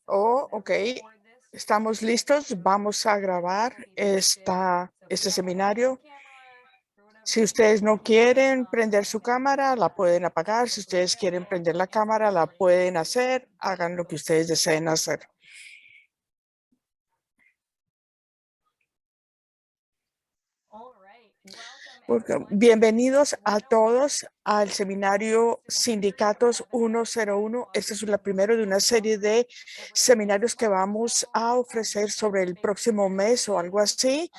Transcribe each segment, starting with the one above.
Oh, ok. Estamos listos. Vamos a grabar este seminario. Si ustedes no quieren prender su cámara, la pueden apagar. Si ustedes quieren prender la cámara, la pueden hacer. Hagan lo que ustedes deseen hacer. Bienvenidos a todos al seminario Sindicatos 101. Este es el primero de una serie de seminarios que vamos a ofrecer sobre el próximo mes o algo así.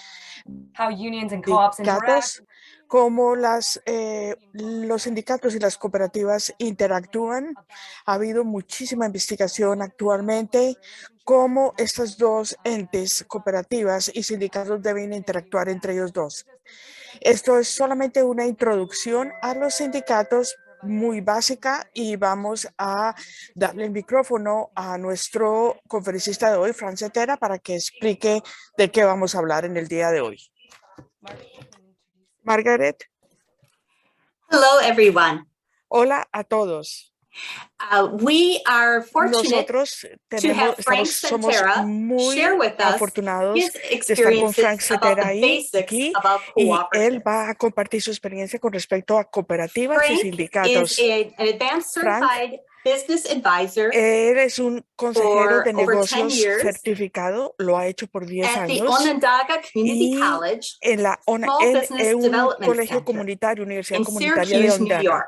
Sindicatos, cómo los sindicatos y las cooperativas interactúan. Ha habido muchísima investigación actualmente cómo estas dos entes, cooperativas y sindicatos, deben interactuar entre ellos dos. Esto es solamente una introducción a los sindicatos muy básica y vamos a darle el micrófono a nuestro conferencista de hoy, Frank Cetera, para que explique de qué vamos a hablar en el día de hoy. Margaret. Hello, everyone. Hola a todos. We are fortunate Nosotros to have Frank somos Cetera muy share with us afortunados his de estar con Frank experiences about Cetera the basics aquí about y él cooperatives. va a compartir su experiencia con respecto a cooperativas y Frank sindicatos. is an advanced certified business advisor Eres un consejero for de over 10 negocios years certificado, lo ha hecho por 10 at the años Onondaga Community y College en Business un Development colegio Center comunitario, Universidad in Comunitaria de Syracuse, New Onondaga, York.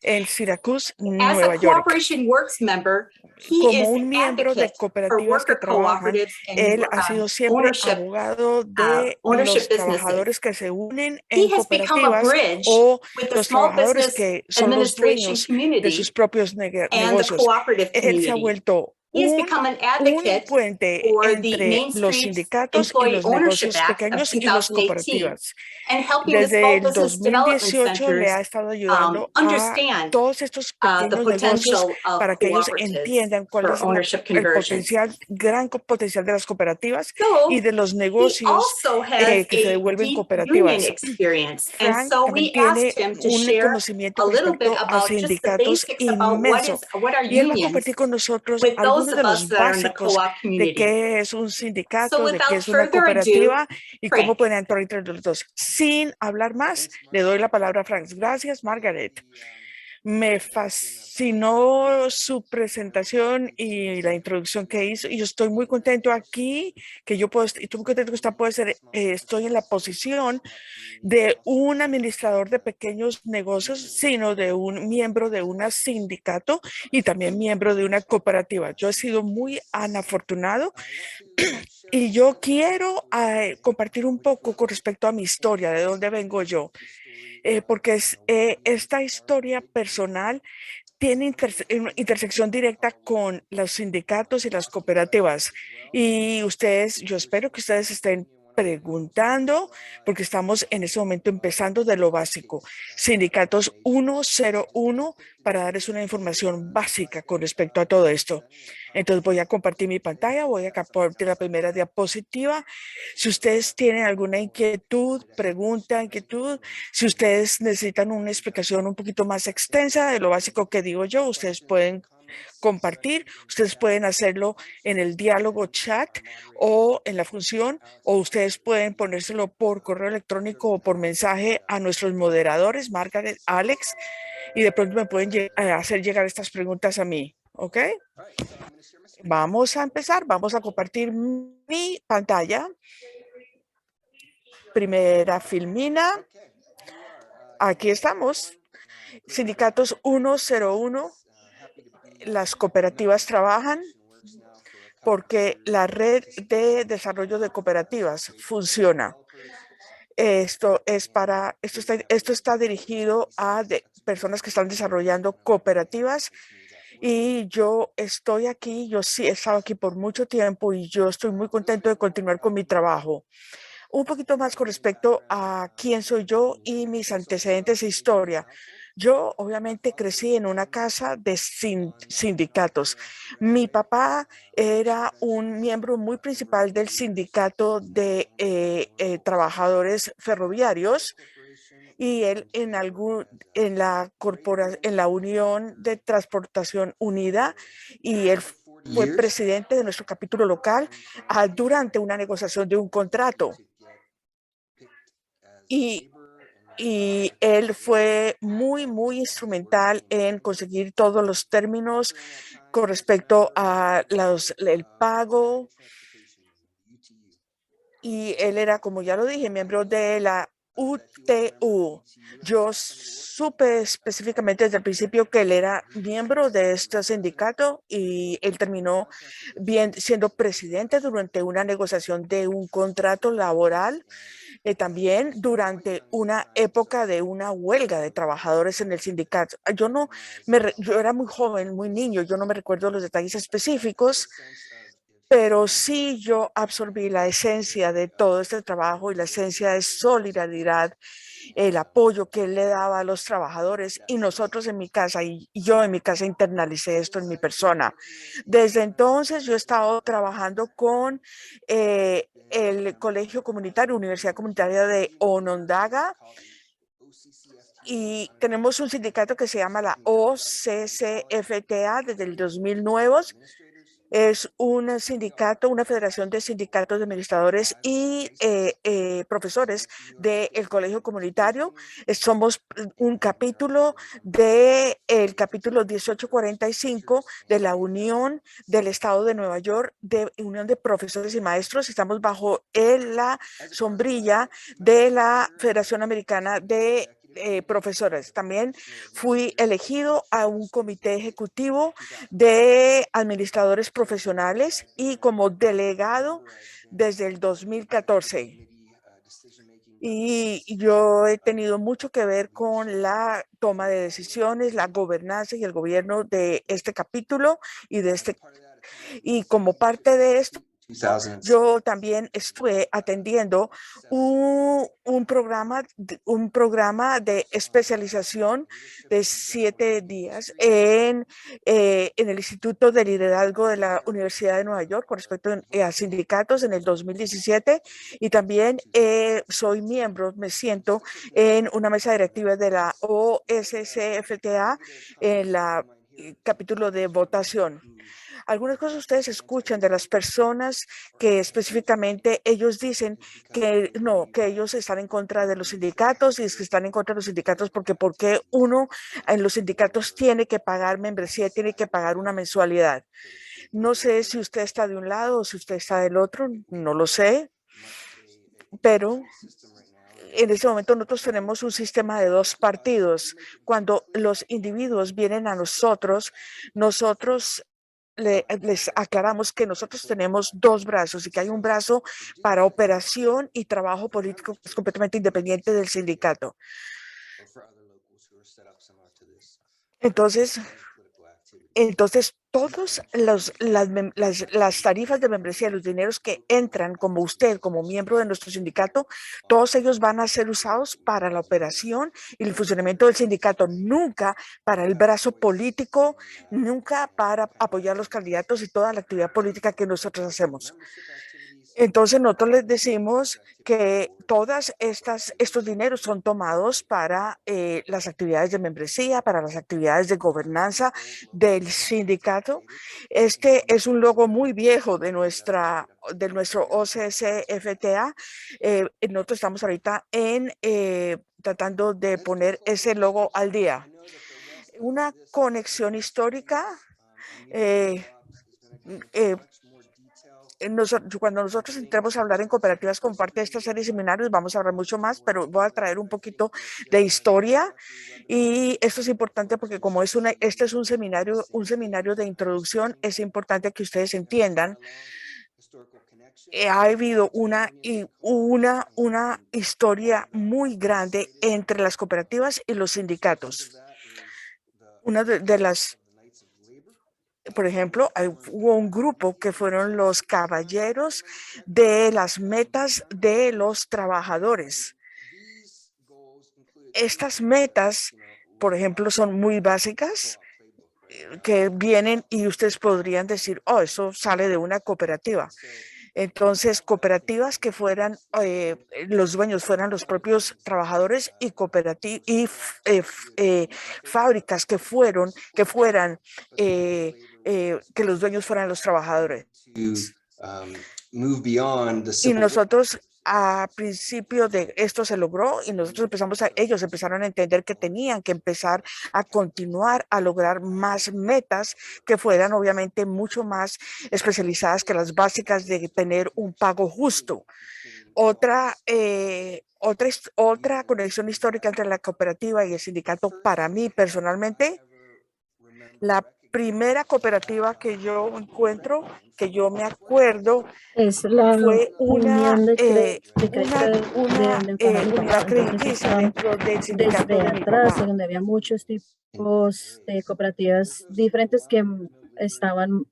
en Syracuse, As a Nueva York. Cooperation Works member, he Como is un an miembro de advocate for cooperativas que worker trabajan, cooperatives and él ha sido siempre ownership abogado de los businesses. trabajadores que se unen He en has become a cooperativas bridge o with the los small trabajadores business que son los administration dueños de sus community propios and the negocios. cooperative Él se ha community. vuelto He has un become an un advocate puente for the entre Main los Street sindicatos y Employee los Ownership negocios Act of pequeños y las 2018 cooperativas. and helping the Desde small el business development 2018 le centers ha estado ayudando a understand todos estos the pequeños negocios potential of para que ellos cooperatives entiendan cuál for es ownership el conversions. gran potencial de las cooperativas y So de los he negocios also has que se a devuelven deep union cooperativas. experience, and Frank so también we tiene asked him to un share conocimiento a con little bit respecto a about just the sindicatos basics about inmenso what are y él va a unions compartir con nosotros with those algunos of de us los that are in the básicos co-op de community. qué es un So sindicato, de qué without es una further ado, cooperativa y cómo Frank. pueden actuar entre los dos. Sin hablar más, le doy la palabra a Frank. Gracias, Margaret. Me fascinó su presentación y la introducción que hizo y yo estoy muy contento aquí que yo puedo, estoy muy contento que usted puede ser, estoy en la posición de un administrador de pequeños negocios, sino de un miembro de un sindicato y también miembro de una cooperativa. Yo he sido muy afortunado y yo quiero compartir un poco con respecto a mi historia, de dónde vengo yo. Porque esta historia personal tiene intersección directa con los sindicatos y las cooperativas. Y ustedes, yo espero que ustedes estén preguntando, porque estamos en este momento empezando de lo básico. Sindicatos 101 para darles una información básica con respecto a todo esto. Entonces voy a compartir mi pantalla, voy a compartir la primera diapositiva. Si ustedes tienen alguna inquietud, pregunta, si ustedes necesitan una explicación un poquito más extensa de lo básico que digo yo, ustedes pueden compartir, ustedes pueden hacerlo en el diálogo chat o en la función, o ustedes pueden ponérselo por correo electrónico o por mensaje a nuestros moderadores, Margaret, Alex, y de pronto me pueden hacer llegar estas preguntas a mí, ¿ok? Vamos a empezar, vamos a compartir mi pantalla. Primera filmina. Aquí estamos. Sindicatos 101. Las cooperativas trabajan porque la red de desarrollo de cooperativas funciona. Esto está dirigido a personas que están desarrollando cooperativas y yo estoy aquí, yo sí he estado aquí por mucho tiempo y yo estoy muy contento de continuar con mi trabajo. Un poquito más con respecto a quién soy yo y mis antecedentes e historia. Yo obviamente crecí en una casa de sindicatos. Mi papá era un miembro muy principal del sindicato de trabajadores ferroviarios y él en en la Unión de Transportación Unida, y él fue presidente de nuestro capítulo local durante una negociación de un contrato. Y, y él fue muy instrumental en conseguir todos los términos con respecto a el pago. Y él era, como ya lo dije, miembro de la UTU. Yo supe específicamente desde el principio que él era miembro de este sindicato, y él terminó siendo presidente durante una negociación de un contrato laboral, también durante una época de una huelga de trabajadores en el sindicato. Yo era muy joven, muy niño, yo no me recuerdo los detalles específicos, pero sí yo absorbí la esencia de todo este trabajo y la esencia de solidaridad, el apoyo que él le daba a los trabajadores, y nosotros en mi casa, y yo en mi casa internalicé esto en mi persona. Desde entonces yo he estado trabajando con el Colegio Comunitario, Universidad Comunitaria de Onondaga, y tenemos un sindicato que se llama la OCCFTA desde el 2009. Es un sindicato, una federación de sindicatos de administradores y profesores del colegio comunitario. Somos un capítulo del capítulo 1845 de la Unión del Estado de Nueva York, de Unión de Profesores y Maestros. Estamos bajo la sombrilla de la Federación Americana de profesores. También fui elegido a un comité ejecutivo de administradores profesionales y como delegado desde el 2014. Y yo he tenido mucho que ver con la toma de decisiones, la gobernanza y el gobierno de este capítulo y como parte de esto, yo también estuve atendiendo un programa de especialización de 7 días en el Instituto de Liderazgo de la Universidad de Nueva York con respecto a sindicatos en el 2017, y también soy miembro, me siento en una mesa directiva de la OSCFTA en la capítulo de votación. Algunas cosas ustedes escuchan de las personas que específicamente ellos dicen que no, que ellos están en contra de los sindicatos, y es que están en contra de los sindicatos porque uno en los sindicatos tiene que pagar membresía, tiene que pagar una mensualidad. No sé si usted está de un lado o si usted está del otro, no lo sé, pero en este momento nosotros tenemos un sistema de dos partidos. Cuando los individuos vienen a nosotros, les aclaramos que nosotros tenemos dos brazos y que hay un brazo para operación y trabajo político que es completamente independiente del sindicato. Entonces, todas las tarifas de membresía, los dineros que entran como usted, como miembro de nuestro sindicato, todos ellos van a ser usados para la operación y el funcionamiento del sindicato, nunca para el brazo político, nunca para apoyar los candidatos y toda la actividad política que nosotros hacemos. Entonces nosotros les decimos que estos dineros son tomados para las actividades de membresía, para las actividades de gobernanza del sindicato. Este es un logo muy viejo de nuestro OCCFTA. Nosotros estamos ahorita tratando de poner ese logo al día. Una conexión histórica. eh, eh, Cuando nosotros entremos a hablar en cooperativas como parte de esta serie de seminarios, vamos a hablar mucho más, pero voy a traer un poquito de historia, y esto es importante porque como este es un seminario de introducción, es importante que ustedes entiendan. Ha habido una historia muy grande entre las cooperativas y los sindicatos. Una de las Por ejemplo, hubo un grupo que fueron los caballeros de las metas de los trabajadores. Estas metas, por ejemplo, son muy básicas, que vienen y ustedes podrían decir, oh, eso sale de una cooperativa. Entonces, cooperativas que fueran, los dueños fueran los propios trabajadores y, fábricas que fueran, que los dueños fueran los trabajadores. Y nosotros a principio de esto se logró y nosotros ellos empezaron a entender que tenían que empezar a continuar a lograr más metas que fueran obviamente mucho más especializadas que las básicas de tener un pago justo. Otra conexión histórica entre la cooperativa y el sindicato para mí personalmente, la primera cooperativa que yo encuentro, que yo me acuerdo, Es la fue unión de crédito una de mi unidad papá. Entonces crediticia estaban dentro del sindicato desde de mi atrás, en papá. donde había muchos tipos de cooperativas diferentes que estaban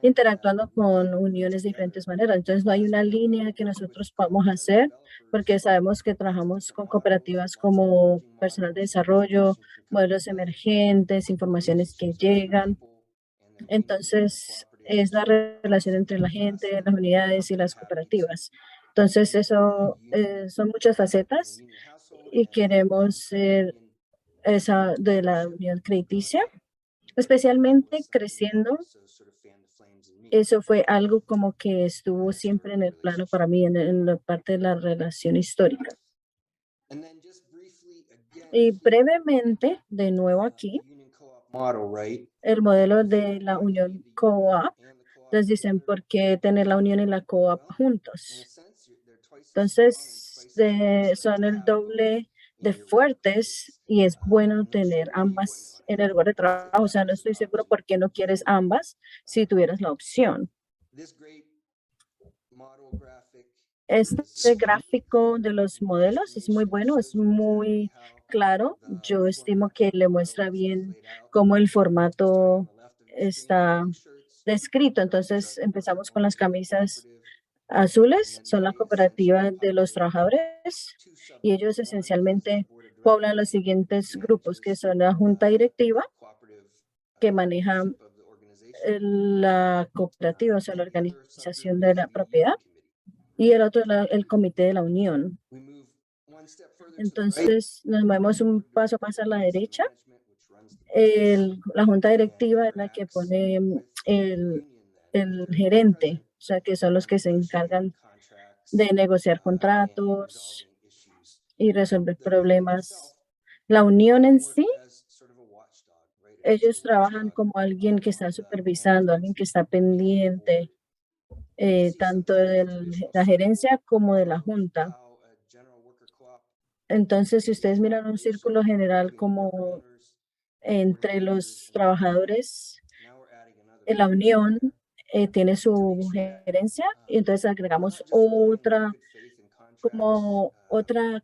interactuando con uniones de diferentes maneras. Entonces no hay una línea que nosotros podamos hacer porque sabemos que trabajamos con cooperativas como personal de desarrollo, modelos emergentes, informaciones que llegan. Entonces, es la relación entre la gente, las unidades y las cooperativas. Entonces, eso son muchas facetas y queremos ser esa de la unión crediticia, especialmente creciendo. Eso fue algo como que estuvo siempre en el plano para mí, en la parte de la relación histórica. Y brevemente, de nuevo aquí, el modelo de la unión co-op. Les dicen, ¿por qué tener la unión y la co-op juntos? Entonces, son el doble de fuertes y es bueno tener ambas en el lugar de trabajo. O sea, no estoy seguro por qué no quieres ambas si tuvieras la opción. Este gráfico de los modelos es muy bueno, es muy claro. Yo estimo que le muestra bien cómo el formato está descrito. Entonces, empezamos con las camisas azules, son la cooperativa de los trabajadores y ellos esencialmente poblan los siguientes grupos, que son la junta directiva, que maneja la cooperativa, o sea, la organización de la propiedad, y el otro, el comité de la unión. Entonces, nos movemos un paso más a la derecha. La junta directiva es la que pone el gerente, o sea, que son los que se encargan de negociar contratos y resolver problemas. La unión en sí, ellos trabajan como alguien que está supervisando, alguien que está pendiente, tanto de la gerencia como de la junta. Entonces, si ustedes miran un círculo general como entre los trabajadores, en la unión tiene su gerencia y entonces agregamos otra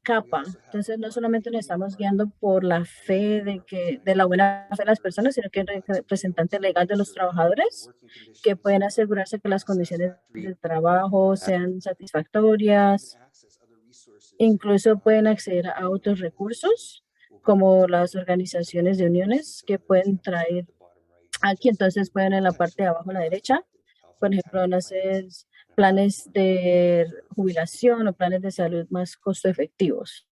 capa. Entonces, no solamente nos estamos guiando por la fe de la buena fe de las personas, sino que el representante legal de los trabajadores que pueden asegurarse que las condiciones de trabajo sean satisfactorias. Incluso pueden acceder a otros recursos, como las organizaciones de uniones que pueden traer aquí. Entonces, pueden en la parte de abajo a la derecha, por ejemplo, van a hacer planes de jubilación o planes de salud más costo efectivos.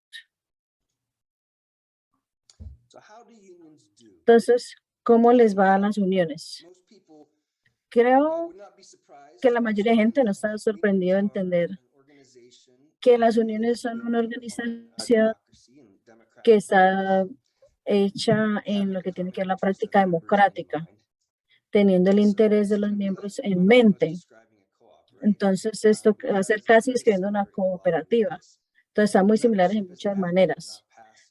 Entonces, ¿cómo les va a las uniones? Creo que la mayoría de gente no está sorprendido de entender que las uniones son una organización que está hecha en lo que tiene que ver la práctica democrática, teniendo el interés de los miembros en mente. Entonces, esto va a ser casi escribiendo una cooperativa. Entonces, está muy similares en muchas maneras.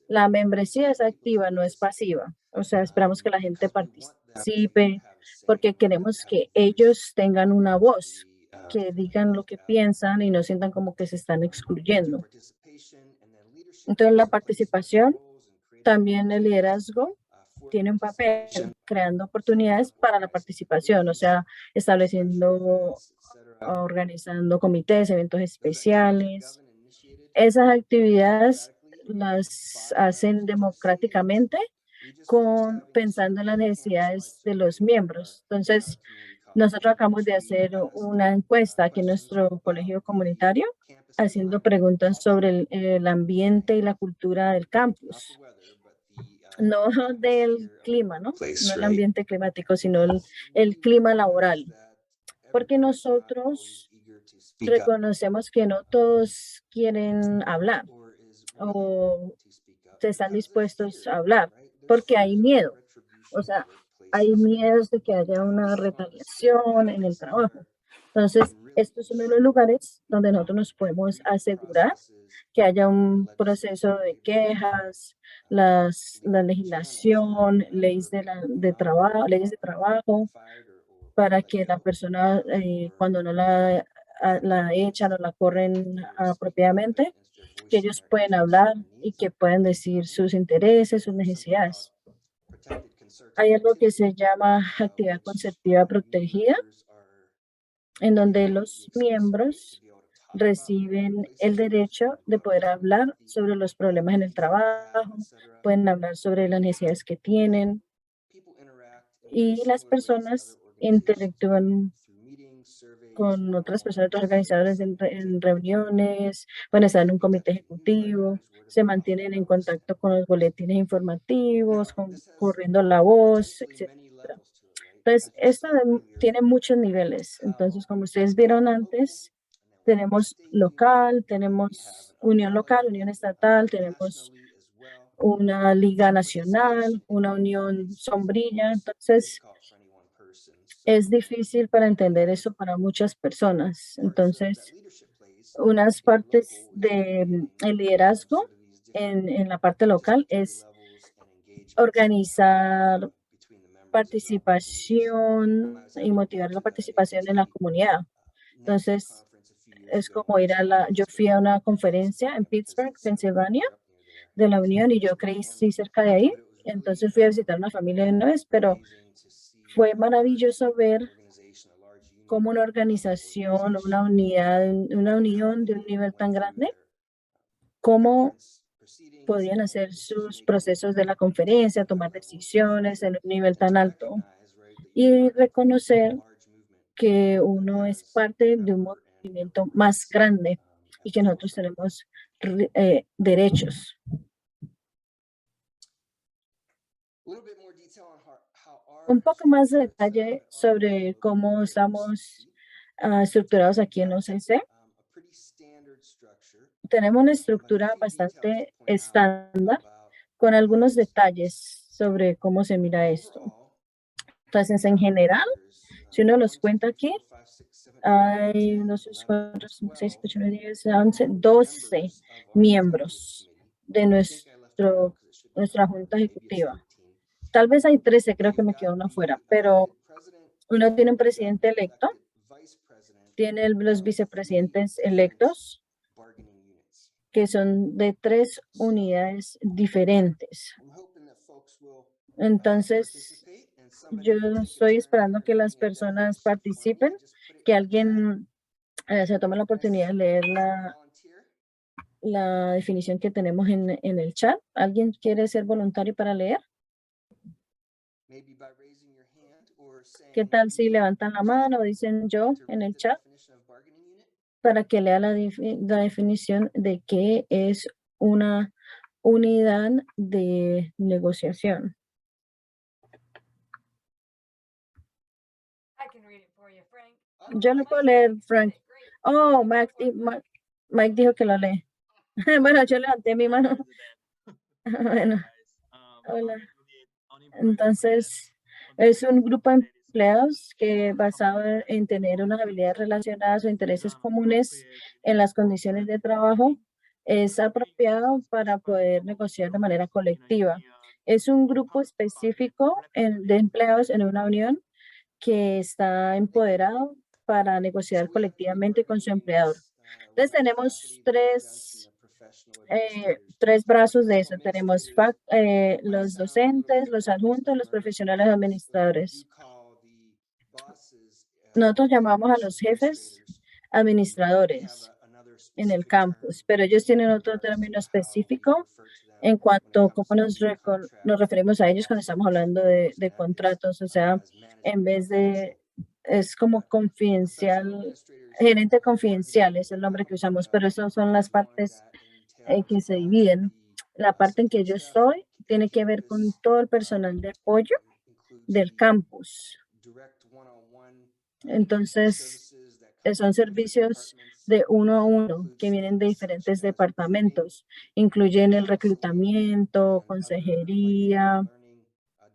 La membresía es activa, no es pasiva. O sea, esperamos que la gente participe porque queremos que ellos tengan una voz, que digan lo que piensan y no sientan como que se están excluyendo. Entonces, la participación, también el liderazgo, tiene un papel creando oportunidades para la participación, o sea, estableciendo, organizando comités, eventos especiales. Esas actividades las hacen democráticamente pensando en las necesidades de los miembros. Entonces, Nosotros acabamos de hacer una encuesta aquí en nuestro colegio comunitario, haciendo preguntas sobre el ambiente y la cultura del campus. No del clima, ¿no? No el ambiente climático, sino el clima laboral. Porque nosotros reconocemos que no todos quieren hablar o se están dispuestos a hablar, porque hay miedo. O sea, hay miedos de que haya una retaliación en el trabajo. Entonces, esto es uno de los lugares donde nosotros nos podemos asegurar que haya un proceso de quejas, la legislación, leyes de trabajo, para que la persona, cuando no la echan o la corren apropiadamente, que ellos pueden hablar y que pueden decir sus intereses, sus necesidades. Hay algo que se llama actividad concertiva protegida, en donde los miembros reciben el derecho de poder hablar sobre los problemas en el trabajo, pueden hablar sobre las necesidades que tienen, y las personas interactúan con otras personas, otros organizadores en reuniones, pueden estar en un comité ejecutivo, se mantienen en contacto con los boletines informativos, corriendo la voz, etc. Entonces, esto tiene muchos niveles. Entonces, como ustedes vieron antes, tenemos local, tenemos unión local, unión estatal, tenemos una liga nacional, una unión sombrilla. Entonces, es difícil para entender eso para muchas personas. Entonces, unas partes del liderazgo en la parte local es organizar participación y motivar la participación en la comunidad. Entonces, es como yo fui a una conferencia en Pittsburgh, Pensilvania, de la Unión, y yo crecí cerca de ahí. Entonces fui a visitar una familia de una vez, pero fue maravilloso ver cómo una organización, una unidad, una unión de un nivel tan grande, cómo podían hacer sus procesos de la conferencia, tomar decisiones en un nivel tan alto y reconocer que uno es parte de un movimiento más grande y que nosotros tenemos derechos. Un poco más de detalle sobre cómo estamos estructurados aquí en OCC. Tenemos una estructura bastante estándar con algunos detalles sobre cómo se mira esto. Entonces, en general, si uno los cuenta aquí, hay 4, 5, 6, 8, 9, 10, 11, 12 miembros de nuestra junta ejecutiva. Tal vez hay 13, creo que me quedó uno afuera, pero uno tiene un presidente electo, tiene los vicepresidentes electos, que son de 3 unidades diferentes. Entonces, yo estoy esperando que las personas participen, que alguien se tome la oportunidad de leer la definición que tenemos en el chat. ¿Alguien quiere ser voluntario para leer? ¿Qué tal si levantan la mano o dicen yo en el chat para que lea la definición de qué es una unidad de negociación? Yo lo puedo leer, Frank. Oh, Mike dijo que lo lee. Bueno, yo levanté mi mano. Bueno, hola. Entonces, es un grupo de empleados que basado en tener unas habilidades relacionadas o intereses comunes en las condiciones de trabajo, es apropiado para poder negociar de manera colectiva. Es un grupo específico de empleados en una unión que está empoderado para negociar colectivamente con su empleador. Entonces tenemos tres brazos de eso. Tenemos los docentes, los adjuntos, los profesionales administradores. Nosotros llamamos a los jefes administradores en el campus, pero ellos tienen otro término específico en cuanto a cómo nos referimos a ellos cuando estamos hablando de contratos. O sea, en vez de es como confidencial, gerente confidencial es el nombre que usamos, pero esas son las partes que se dividen. La parte en que yo estoy tiene que ver con todo el personal de apoyo del campus. Entonces, son servicios de uno a uno que vienen de diferentes departamentos. Incluyen el reclutamiento, consejería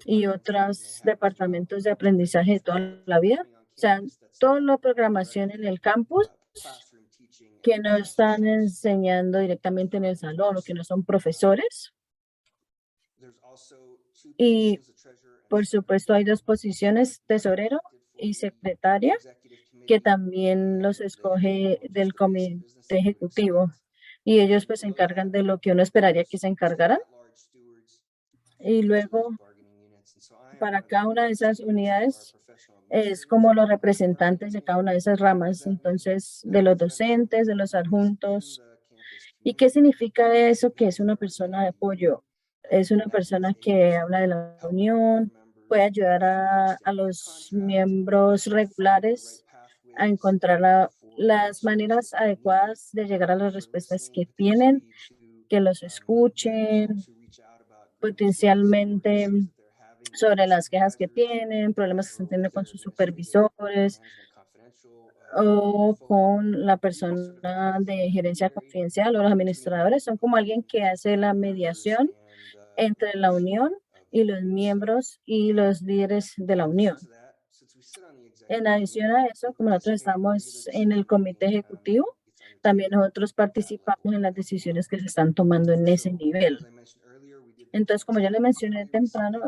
y otros departamentos de aprendizaje de toda la vida. O sea, toda la programación en el campus que no están enseñando directamente en el salón o que no son profesores. Y por supuesto hay 2 posiciones, tesorero y secretaria, que también los escoge del comité ejecutivo. Y ellos pues se encargan de lo que uno esperaría que se encargaran. Y luego, para cada una de esas unidades, es como los representantes de cada una de esas ramas. Entonces, de los docentes, de los adjuntos. ¿Y qué significa eso? Que es una persona de apoyo. Es una persona que habla de la unión, puede ayudar a los miembros regulares a encontrar las maneras adecuadas de llegar a las respuestas que tienen, que los escuchen, potencialmente sobre las quejas que tienen, problemas que están teniendo con sus supervisores o con la persona de gerencia confidencial o los administradores. Son como alguien que hace la mediación entre la unión y los miembros y los líderes de la unión. En adición a eso, como nosotros estamos en el comité ejecutivo, también nosotros participamos en las decisiones que se están tomando en ese nivel. Entonces, como ya le mencioné temprano,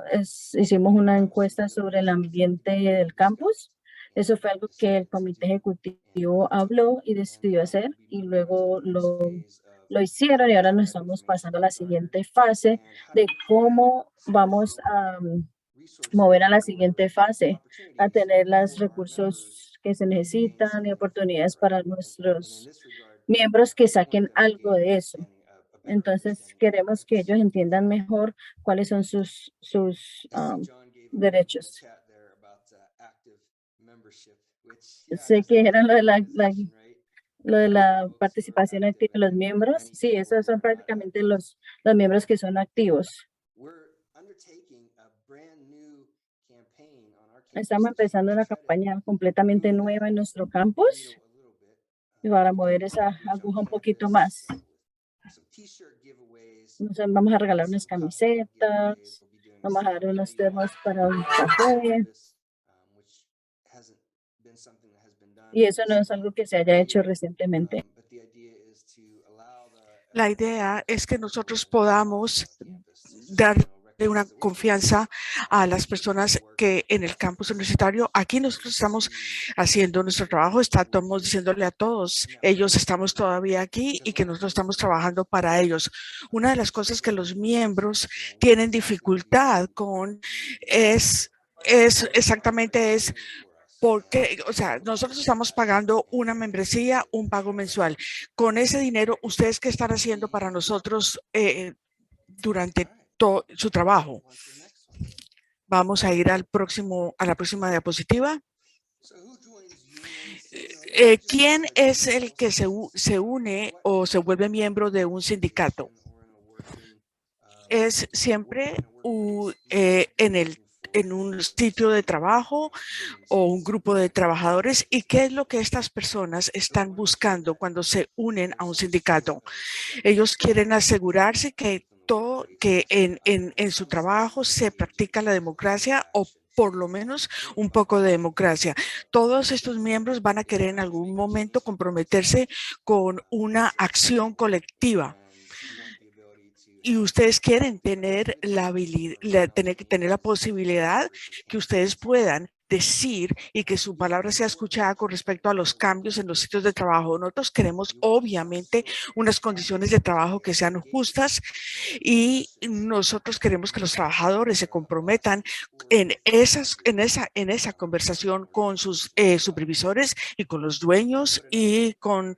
hicimos una encuesta sobre el ambiente del campus. Eso fue algo que el comité ejecutivo habló y decidió hacer y luego lo hicieron y ahora nos estamos pasando a la siguiente fase de cómo vamos a mover a la siguiente fase, a tener los recursos que se necesitan y oportunidades para nuestros miembros que saquen algo de eso. Entonces, queremos que ellos entiendan mejor cuáles son sus derechos. Sé que era lo de la participación activa de los miembros. Sí, esos son prácticamente los miembros que son activos. Estamos empezando una campaña completamente nueva en nuestro campus y para mover esa aguja un poquito más. Vamos a regalar unas camisetas, vamos a dar unos termos para un café. Y eso no es algo que se haya hecho recientemente. La idea es que nosotros podamos darle una confianza a las personas que en el campus universitario, aquí nosotros estamos haciendo nuestro trabajo, estamos diciéndole a todos, ellos estamos todavía aquí y que nosotros estamos trabajando para ellos. Una de las cosas que los miembros tienen dificultad con es exactamente porque, o sea, nosotros estamos pagando una membresía, un pago mensual. Con ese dinero, ¿ustedes qué están haciendo para nosotros durante todo su trabajo? Vamos a ir a la próxima diapositiva. ¿Quién es el que se une o se vuelve miembro de un sindicato? Es siempre en un sitio de trabajo o un grupo de trabajadores. ¿Y qué es lo que estas personas están buscando cuando se unen a un sindicato? Ellos quieren asegurarse que en su trabajo se practica la democracia o por lo menos un poco de democracia. Todos estos miembros van a querer en algún momento comprometerse con una acción colectiva. Y ustedes quieren tener la posibilidad que ustedes puedan decir y que su palabra sea escuchada con respecto a los cambios en los sitios de trabajo. Nosotros queremos obviamente unas condiciones de trabajo que sean justas y nosotros queremos que los trabajadores se comprometan en esa conversación con sus supervisores y con los dueños y con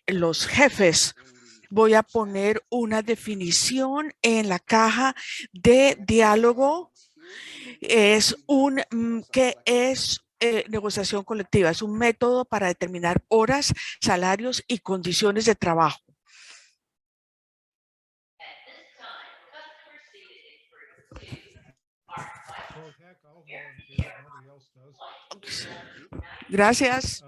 los jefes. Voy a poner una definición en la caja de diálogo. ¿Qué es negociación colectiva, es un método para determinar horas, salarios y condiciones de trabajo. Gracias.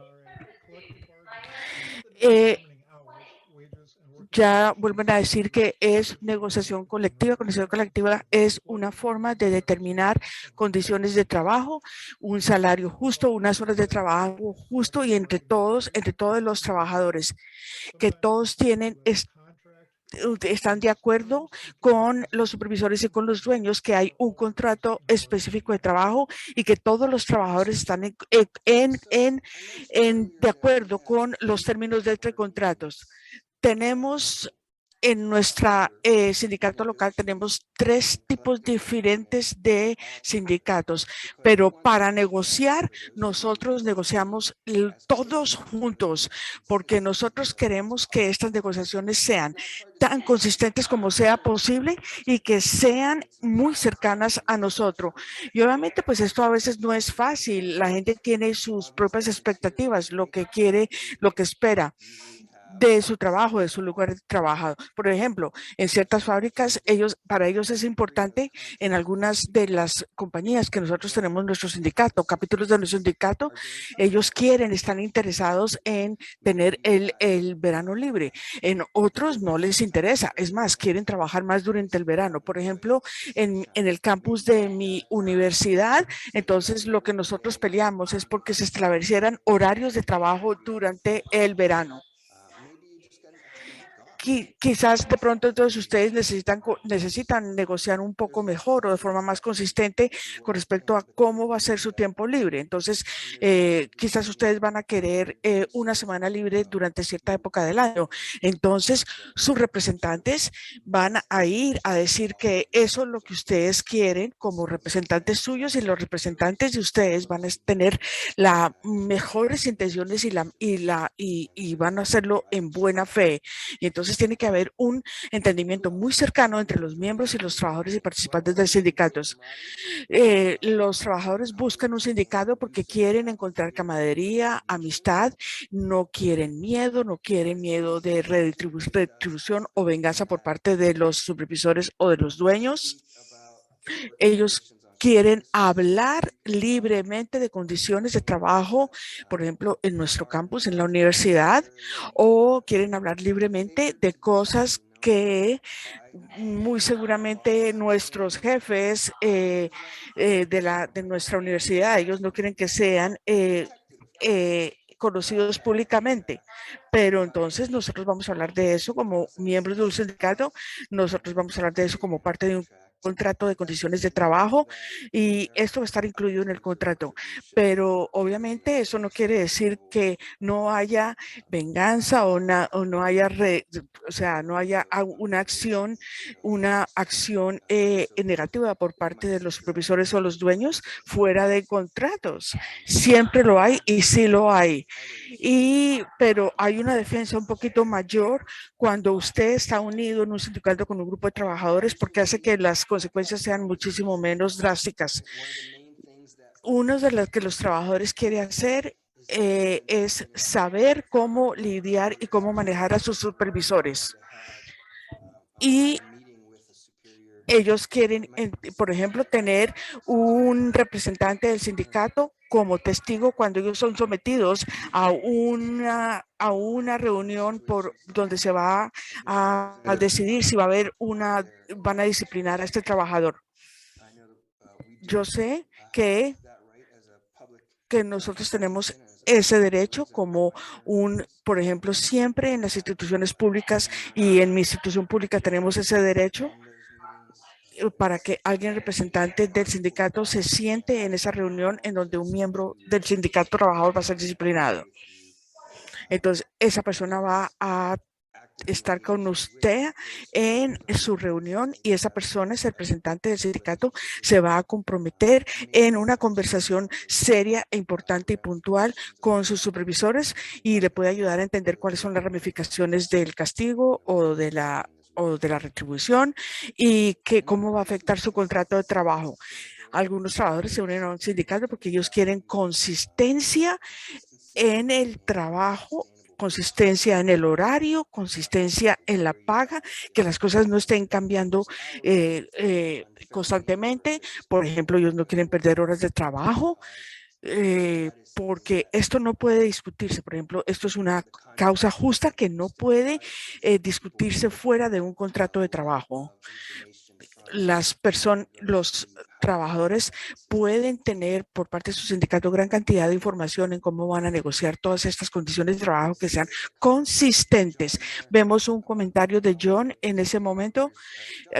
Ya vuelven a decir que es negociación colectiva. Negociación colectiva es una forma de determinar condiciones de trabajo, un salario justo, unas horas de trabajo justo y entre todos los trabajadores, que todos están de acuerdo con los supervisores y con los dueños, que hay un contrato específico de trabajo y que todos los trabajadores están de acuerdo con los términos de entre contratos. Tenemos en nuestra sindicato local, tenemos 3 tipos diferentes de sindicatos, pero para negociar, nosotros negociamos todos juntos, porque nosotros queremos que estas negociaciones sean tan consistentes como sea posible y que sean muy cercanas a nosotros. Y obviamente, pues esto a veces no es fácil. La gente tiene sus propias expectativas, lo que quiere, lo que espera de su trabajo, de su lugar de trabajo. Por ejemplo, en ciertas fábricas, para ellos es importante, en algunas de las compañías que nosotros tenemos nuestro sindicato, capítulos de nuestro sindicato, ellos están interesados en tener el verano libre. En otros no les interesa, es más, quieren trabajar más durante el verano. Por ejemplo, en el campus de mi universidad, entonces lo que nosotros peleamos es porque se establecieran horarios de trabajo durante el verano. Quizás de pronto entonces ustedes necesitan negociar un poco mejor o de forma más consistente con respecto a cómo va a ser su tiempo libre. Entonces, quizás ustedes van a querer una semana libre durante cierta época del año. Entonces, sus representantes van a ir a decir que eso es lo que ustedes quieren como representantes suyos, y los representantes de ustedes van a tener las mejores intenciones y van a hacerlo en buena fe. Y entonces tiene que haber un entendimiento muy cercano entre los miembros y los trabajadores y participantes de sindicatos. Los trabajadores buscan un sindicato porque quieren encontrar camaradería, amistad, no quieren miedo de retribución o venganza por parte de los supervisores o de los dueños. Ellos quieren hablar libremente de condiciones de trabajo, por ejemplo, en nuestro campus, en la universidad, o quieren hablar libremente de cosas que muy seguramente nuestros jefes de nuestra universidad, ellos no quieren que sean conocidos públicamente, pero entonces nosotros vamos a hablar de eso como miembros de un sindicato, nosotros vamos a hablar de eso como parte de un contrato de condiciones de trabajo, y esto va a estar incluido en el contrato. Pero obviamente eso no quiere decir que no haya venganza o no haya, no haya una acción negativa por parte de los supervisores o los dueños fuera de contratos. Siempre lo hay y sí lo hay. Pero hay una defensa un poquito mayor cuando usted está unido en un sindicato con un grupo de trabajadores, porque hace que las consecuencias sean muchísimo menos drásticas. Una de las que los trabajadores quieren hacer es saber cómo lidiar y cómo manejar a sus supervisores. Y ellos quieren, por ejemplo, tener un representante del sindicato como testigo cuando ellos son sometidos a una reunión donde se va a decidir si va a haber van a disciplinar a este trabajador. Yo sé que nosotros tenemos ese derecho por ejemplo, siempre en las instituciones públicas, y en mi institución pública tenemos ese derecho para que alguien representante del sindicato se siente en esa reunión en donde un miembro del sindicato trabajador va a ser disciplinado. Entonces, esa persona va a estar con usted en su reunión, y esa persona, ese representante del sindicato, se va a comprometer en una conversación seria e importante y puntual con sus supervisores, y le puede ayudar a entender cuáles son las ramificaciones del castigo o de la retribución, y cómo va a afectar su contrato de trabajo. Algunos trabajadores se unen a un sindicato porque ellos quieren consistencia en el trabajo, consistencia en el horario, consistencia en la paga, que las cosas no estén cambiando constantemente. Por ejemplo, ellos no quieren perder horas de trabajo, porque esto no puede discutirse. Por ejemplo, esto es una causa justa que no puede discutirse fuera de un contrato de trabajo. Los trabajadores pueden tener por parte de su sindicato gran cantidad de información en cómo van a negociar todas estas condiciones de trabajo que sean consistentes. Vemos un comentario de John en ese momento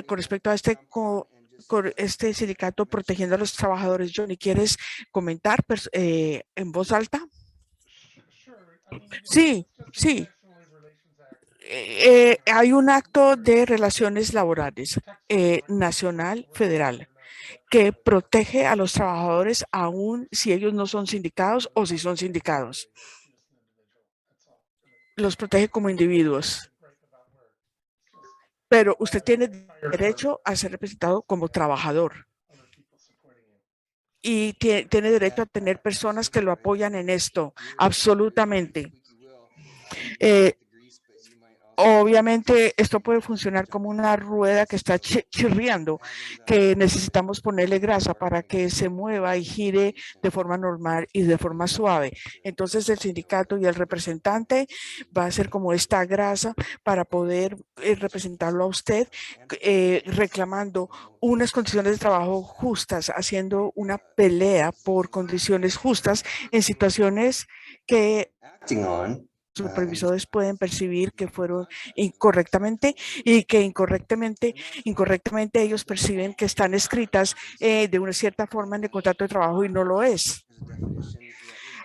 con respecto a este sindicato protegiendo a los trabajadores. Johnny, ¿quieres comentar en voz alta? Sí, sí. Hay un acto de relaciones laborales nacional, federal, que protege a los trabajadores aun si ellos no son sindicados o si son sindicados. Los protege como individuos. Pero usted tiene derecho a ser representado como trabajador. Y tiene derecho a tener personas que lo apoyan en esto, absolutamente. Obviamente esto puede funcionar como una rueda que está chirriando, que necesitamos ponerle grasa para que se mueva y gire de forma normal y de forma suave. Entonces el sindicato y el representante va a ser como esta grasa para poder representarlo a usted, reclamando unas condiciones de trabajo justas, haciendo una pelea por condiciones justas en situaciones que supervisores pueden percibir que fueron incorrectamente y que incorrectamente ellos perciben que están escritas de una cierta forma en el contrato de trabajo y no lo es.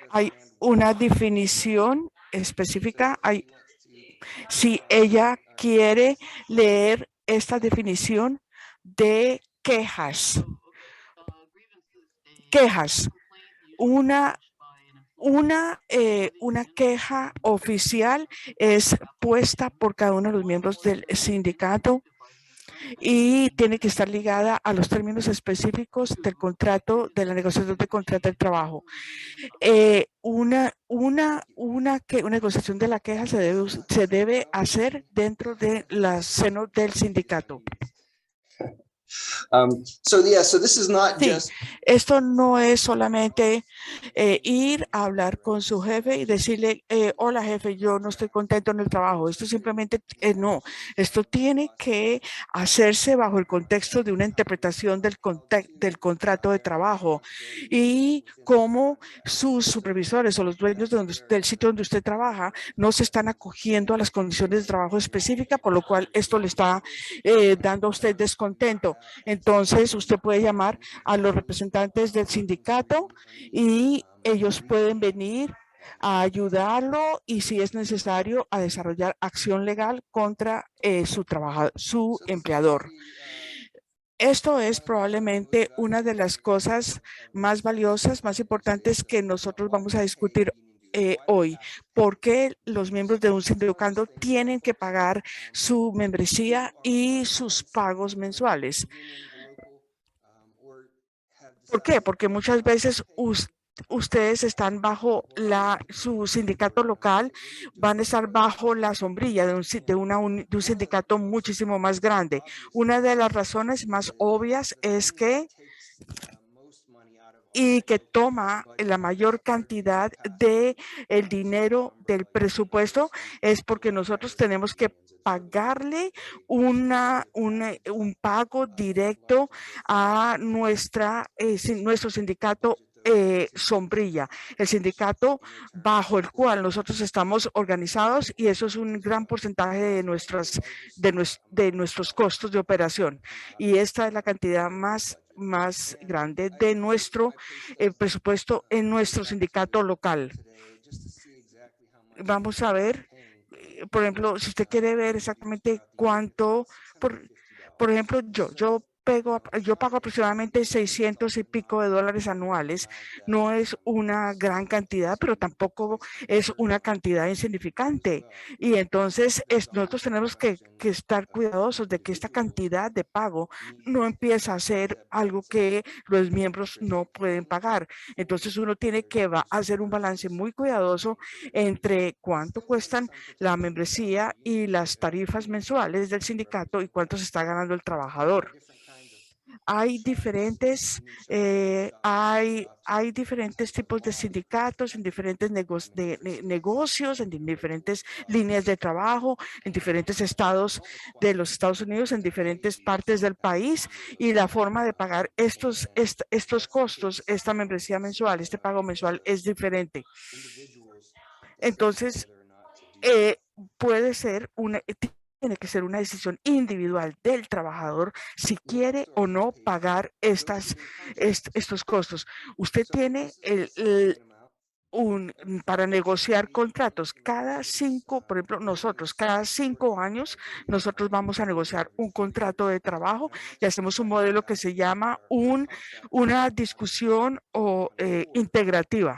Hay una definición específica. Si ella quiere leer esta definición de quejas, una queja oficial es puesta por cada uno de los miembros del sindicato y tiene que estar ligada a los términos específicos del contrato, de la negociación de contrato de trabajo. Una negociación de la queja se debe hacer dentro del seno del sindicato. Sí, esto no es solamente ir a hablar con su jefe y decirle, hola jefe, yo no estoy contento en el trabajo. Esto simplemente no. Esto tiene que hacerse bajo el contexto de una interpretación del contrato de trabajo y cómo sus supervisores o los dueños del sitio donde usted trabaja no se están acogiendo a las condiciones de trabajo específicas, por lo cual esto le está dando a usted descontento. Entonces, usted puede llamar a los representantes del sindicato y ellos pueden venir a ayudarlo y si es necesario a desarrollar acción legal contra su empleador. Esto es probablemente una de las cosas más valiosas, más importantes que nosotros vamos a discutir hoy. ¿Por qué los miembros de un sindicato tienen que pagar su membresía y sus pagos mensuales? ¿Por qué? Porque muchas veces ustedes están bajo su sindicato local, van a estar bajo la sombrilla de un sindicato muchísimo más grande. Una de las razones más obvias es que toma la mayor cantidad de el dinero del presupuesto es porque nosotros tenemos que pagarle un pago directo a nuestro sindicato sombrilla, el sindicato bajo el cual nosotros estamos organizados y eso es un gran porcentaje de nuestros costos de operación y esta es la cantidad más grande de nuestro presupuesto en nuestro sindicato local. Vamos a ver, por ejemplo, si usted quiere ver exactamente cuánto, por ejemplo, yo yo pago aproximadamente 600 y pico de dólares anuales. No es una gran cantidad, pero tampoco es una cantidad insignificante. Y entonces nosotros tenemos que estar cuidadosos de que esta cantidad de pago no empieza a ser algo que los miembros no pueden pagar. Entonces uno tiene que hacer un balance muy cuidadoso entre cuánto cuestan la membresía y las tarifas mensuales del sindicato y cuánto se está ganando el trabajador. Hay diferentes tipos de sindicatos en diferentes negocios, en diferentes líneas de trabajo, en diferentes estados de los Estados Unidos, en diferentes partes del país, y la forma de pagar estos costos, esta membresía mensual, este pago mensual es diferente. Entonces, puede ser tiene que ser una decisión individual del trabajador si quiere o no pagar estos costos. Usted tiene para negociar contratos por ejemplo, nosotros cada 5 años, nosotros vamos a negociar un contrato de trabajo y hacemos un modelo que se llama una discusión integrativa.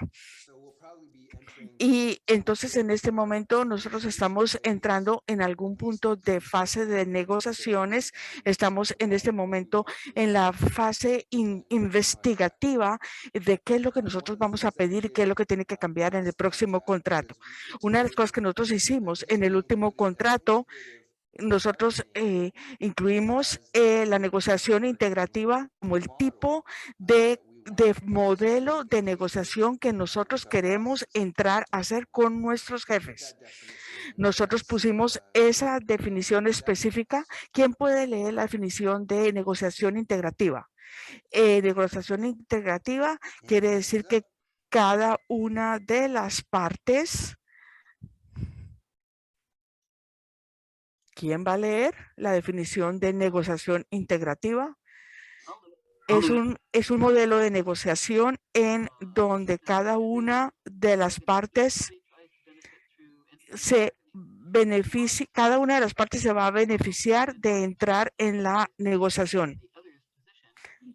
Y entonces en este momento nosotros estamos entrando en algún punto de fase de negociaciones. Estamos en este momento en la fase investigativa de qué es lo que nosotros vamos a pedir y qué es lo que tiene que cambiar en el próximo contrato. Una de las cosas que nosotros hicimos en el último contrato, nosotros incluimos la negociación integrativa como el tipo de modelo de negociación que nosotros queremos entrar a hacer con nuestros jefes. Nosotros pusimos esa definición específica. ¿Quién puede leer la definición de negociación integrativa? Negociación integrativa quiere decir que cada una de las partes. ¿Quién va a leer la definición de negociación integrativa? Es un modelo de negociación en donde cada una de las partes se va a beneficiar de entrar en la negociación.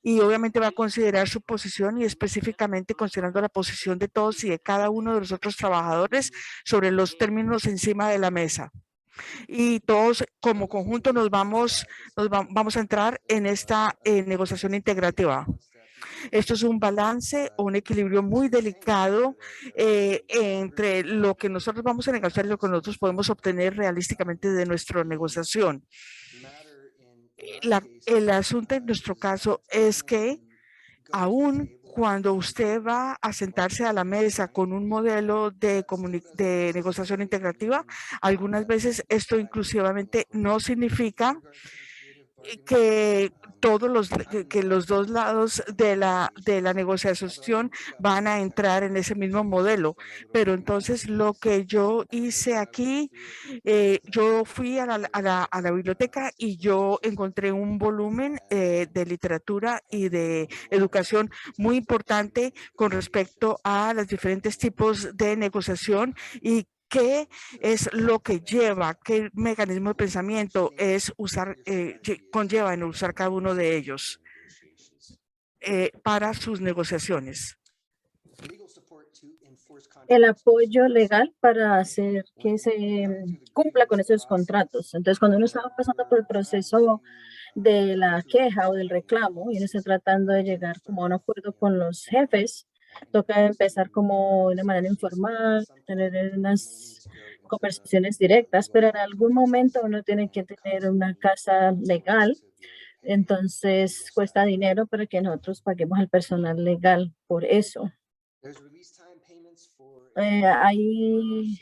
Y obviamente va a considerar su posición y específicamente considerando la posición de todos y de cada uno de los otros trabajadores sobre los términos encima de la mesa. Y todos como conjunto vamos a entrar en esta negociación integrativa. Esto es un balance o un equilibrio muy delicado entre lo que nosotros vamos a negociar y lo que nosotros podemos obtener realísticamente de nuestra negociación. El asunto en nuestro caso es que aún cuando usted va a sentarse a la mesa con un modelo de negociación integrativa, algunas veces esto inclusivamente no significa que los dos lados de la negociación van a entrar en ese mismo modelo. Pero entonces lo que yo hice aquí, yo fui a la biblioteca y yo encontré un volumen de literatura y de educación muy importante con respecto a los diferentes tipos de negociación y qué es lo que qué mecanismo de pensamiento conlleva en usar cada uno de ellos para sus negociaciones. El apoyo legal para hacer que se cumpla con esos contratos. Entonces, cuando uno está pasando por el proceso de la queja o del reclamo y uno está tratando de llegar como a un acuerdo con los jefes, toca empezar como de una manera informal, tener unas conversaciones directas, pero en algún momento uno tiene que tener una casa legal. Entonces, cuesta dinero para que nosotros paguemos al personal legal por eso. Hay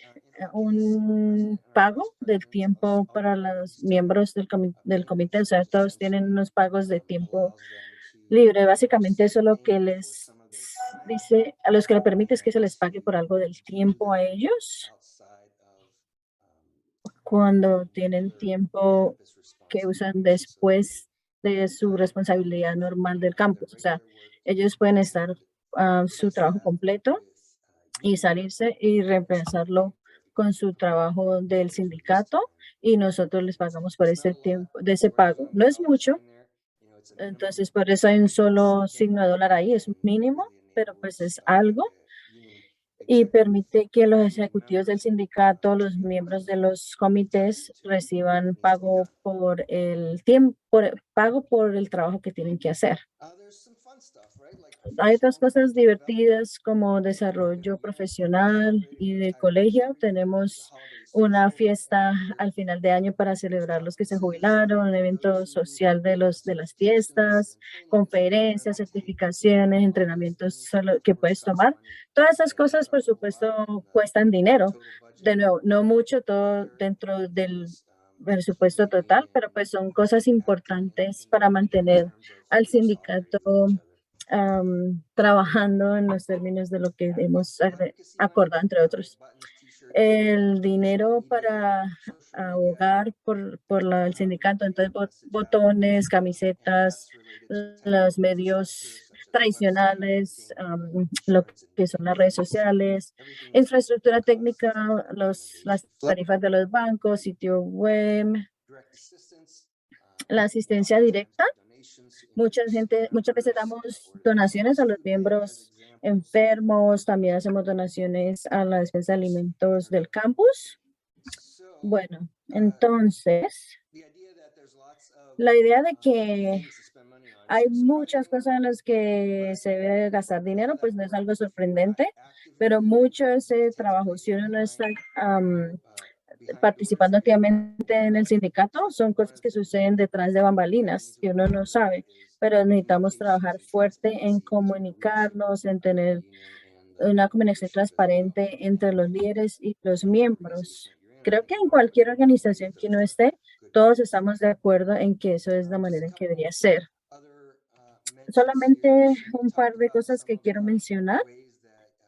un pago del tiempo para los miembros del comité, o sea, todos tienen unos pagos de tiempo libre. Básicamente eso es lo que les dice, a los que le permite es que se les pague por algo del tiempo a ellos cuando tienen tiempo que usan después de su responsabilidad normal del campus. O sea, ellos pueden estar su trabajo completo y salirse y reemplazarlo con su trabajo del sindicato y nosotros les pagamos por ese tiempo, de ese pago. No es mucho, Entonces, por eso hay un solo signo de dólar ahí, es un mínimo, pero pues es algo y permite que los ejecutivos del sindicato, los miembros de los comités reciban pago por el tiempo, pago por el trabajo que tienen que hacer. Hay otras cosas divertidas como desarrollo profesional y de colegio. Tenemos una fiesta al final de año para celebrar los que se jubilaron, un evento social de las fiestas, conferencias, certificaciones, entrenamientos que puedes tomar. Todas esas cosas, por supuesto, cuestan dinero. De nuevo, no mucho, todo dentro del presupuesto total, pero pues son cosas importantes para mantener al sindicato trabajando en los términos de lo que hemos acordado, entre otros. El dinero para abogar el sindicato, entonces botones, camisetas, los medios tradicionales, lo que son las redes sociales, infraestructura técnica, las tarifas de los bancos, sitio web, la asistencia directa. Muchas veces damos donaciones a los miembros enfermos, también hacemos donaciones a la despensa de alimentos del campus. Bueno, entonces, la idea de que hay muchas cosas en las que se debe gastar dinero, pues no es algo sorprendente, pero mucho de ese trabajo, si uno no está participando activamente en el sindicato, son cosas que suceden detrás de bambalinas que uno no sabe, pero necesitamos trabajar fuerte en comunicarnos, en tener una comunicación transparente entre los líderes y los miembros. Creo que en cualquier organización que uno esté, todos estamos de acuerdo en que eso es la manera en que debería ser. Solamente un par de cosas que quiero mencionar.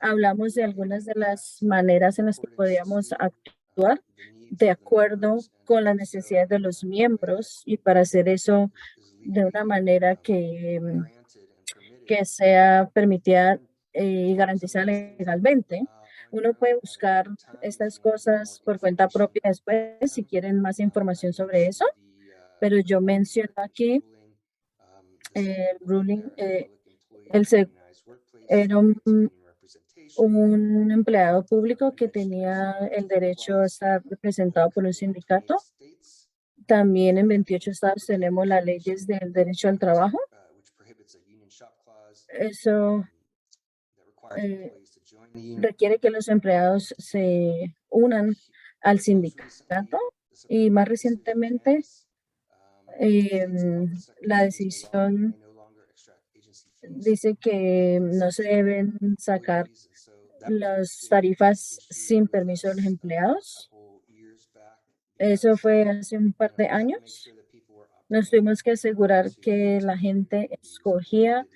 Hablamos de algunas de las maneras en las que podríamos actuar de acuerdo con las necesidades de los miembros y para hacer eso de una manera que sea permitida y garantizada legalmente. Uno puede buscar estas cosas por cuenta propia después si quieren más información sobre eso, pero yo menciono aquí el ruling, era un empleado público que tenía el derecho a estar representado por un sindicato. También en 28 estados tenemos las leyes del derecho al trabajo. Eso requiere que los empleados se unan al sindicato y más recientemente la decisión dice que no se deben sacar las tarifas sin permiso de los empleados. Eso fue hace un par de años. Nos tuvimos que asegurar que la gente escogía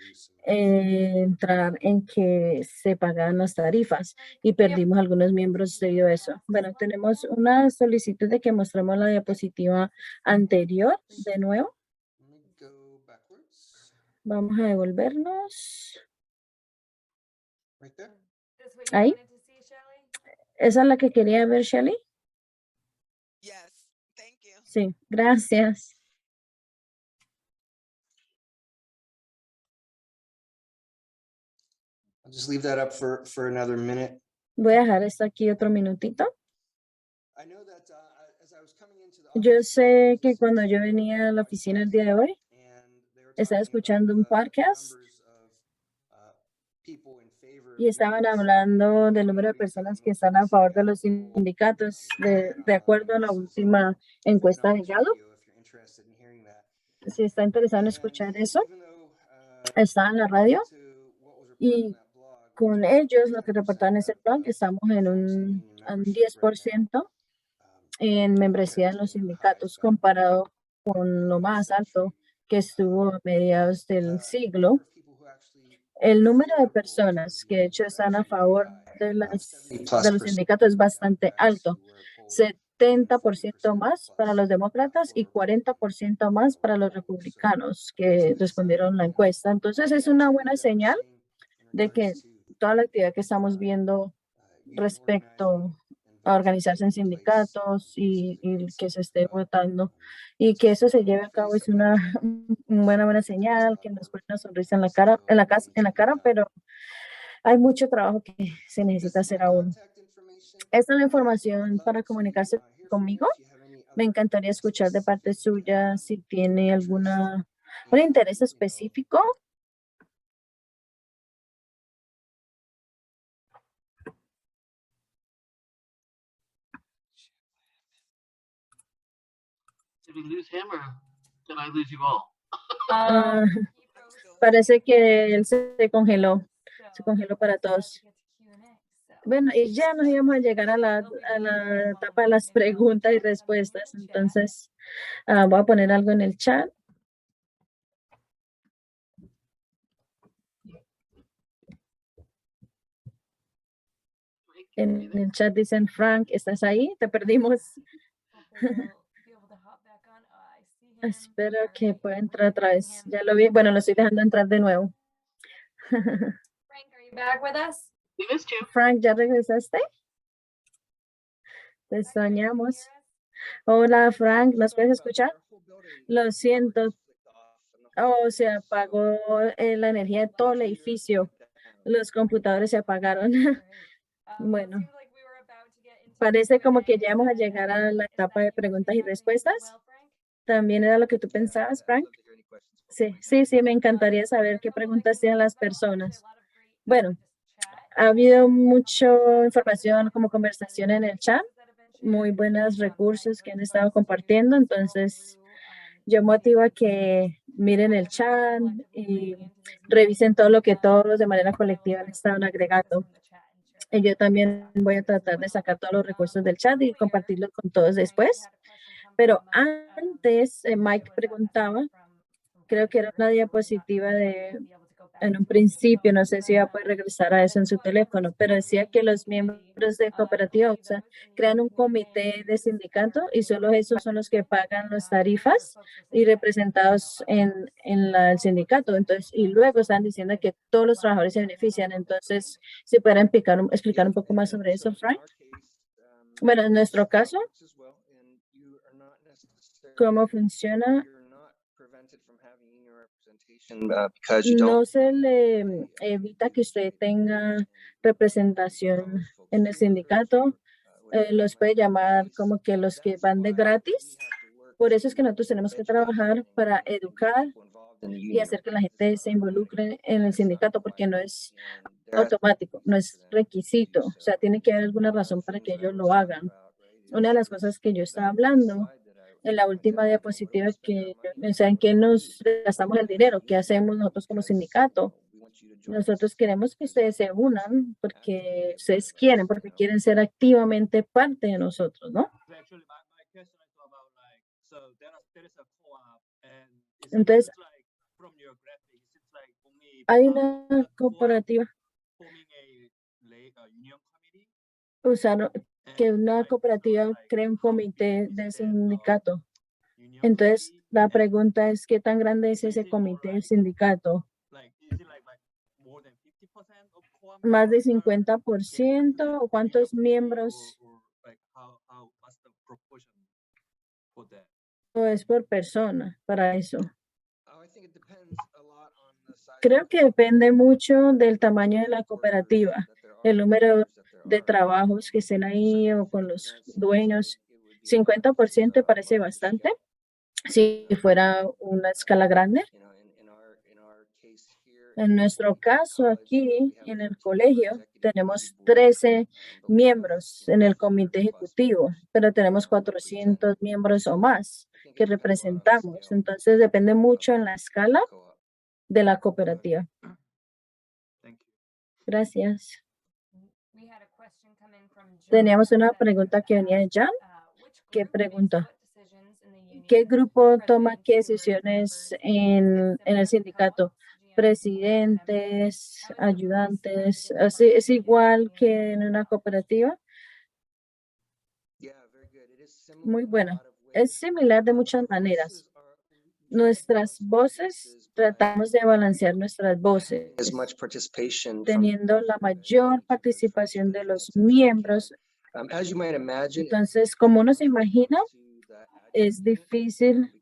entrar en que se pagaban las tarifas y perdimos algunos miembros debido a eso. Bueno, tenemos una solicitud de que mostremos la diapositiva anterior de nuevo. Vamos a devolvernos. Ahí. ¿Esa es la que quería ver, Shelley? Sí, gracias. Voy a dejar esto aquí otro minutito. Yo sé que cuando yo venía a la oficina el día de hoy, estaba escuchando un podcast y estaban hablando del número de personas que están a favor de los sindicatos, de acuerdo a la última encuesta de Gallup. Si está interesado en escuchar eso, está en la radio y con ellos, lo que reportaron en ese blog, estamos en un 10% en membresía en los sindicatos comparado con lo más alto que estuvo a mediados del siglo. El número de personas que de hecho están a favor de los sindicatos es bastante alto. 70% más para los demócratas y 40% más para los republicanos que respondieron la encuesta. Entonces es una buena señal de que toda la actividad que estamos viendo respecto a organizarse en sindicatos y que se esté votando y que eso se lleve a cabo es una buena señal, que nos pone una sonrisa en la cara, pero hay mucho trabajo que se necesita hacer aún. Esta es la información para comunicarse conmigo. Me encantaría escuchar de parte suya si tiene un interés específico. Did we lose him or did I lose you all? Ah, parece que él se congeló para todos. Bueno, y ya nos íbamos a llegar a la etapa de las preguntas y respuestas. Entonces, voy a poner algo en el chat. En el chat dicen, Frank, ¿estás ahí? Te perdimos. Espero que pueda entrar otra vez. Ya lo vi. Bueno, lo estoy dejando entrar de nuevo. Frank, are you back with us? We missed you. Frank, ¿ya regresaste? Te extrañamos. Hola, Frank, ¿nos puedes escuchar? Lo siento. Oh, se apagó la energía de todo el edificio. Los computadores se apagaron. Bueno, parece como que ya vamos a llegar a la etapa de preguntas y respuestas. ¿También era lo que tú pensabas, Frank? Sí, me encantaría saber qué preguntas tienen las personas. Bueno, ha habido mucha información como conversación en el chat, muy buenos recursos que han estado compartiendo, entonces yo motivo a que miren el chat y revisen todo lo que todos de manera colectiva han estado agregando. Y yo también voy a tratar de sacar todos los recursos del chat y compartirlos con todos después. Pero antes, Mike preguntaba, creo que era una diapositiva en un principio, no sé si va a poder regresar a eso en su teléfono, pero decía que los miembros de cooperativa OXA crean un comité de sindicato y solo esos son los que pagan las tarifas y representados en el sindicato. Entonces, y luego están diciendo que todos los trabajadores se benefician. Entonces, si pueden explicar un poco más sobre eso, Frank. Bueno, en nuestro caso, ¿cómo funciona? No se le evita que usted tenga representación en el sindicato. Los puede llamar como que los que van de gratis. Por eso es que nosotros tenemos que trabajar para educar y hacer que la gente se involucre en el sindicato, porque no es automático, no es requisito. O sea, tiene que haber alguna razón para que ellos lo hagan. Una de las cosas que yo estaba hablando en la última diapositiva en qué nos gastamos el dinero, qué hacemos nosotros como sindicato. Nosotros queremos que ustedes se unan porque ustedes quieren, porque quieren ser activamente parte de nosotros, ¿no? Entonces, hay una cooperativa. Que una cooperativa cree un comité de sindicato. Entonces, la pregunta es, ¿qué tan grande es ese comité de sindicato? ¿Más de 50%? ¿O cuántos miembros? ¿O es por persona para eso? Creo que depende mucho del tamaño de la cooperativa, el número de trabajos que estén ahí o con los dueños. 50% parece bastante si fuera una escala grande. En nuestro caso aquí en el colegio tenemos 13 miembros en el comité ejecutivo, pero tenemos 400 miembros o más que representamos. Entonces depende mucho en la escala de la cooperativa. Gracias. Teníamos una pregunta que venía de Jan. ¿Qué pregunta? ¿Qué grupo toma qué decisiones en el sindicato? Presidentes, ayudantes, así es igual que en una cooperativa. Muy bueno. Es similar de muchas maneras. Nuestras voces, tratamos de balancear nuestras voces, teniendo la mayor participación de los miembros Entonces, como uno se imagina, es difícil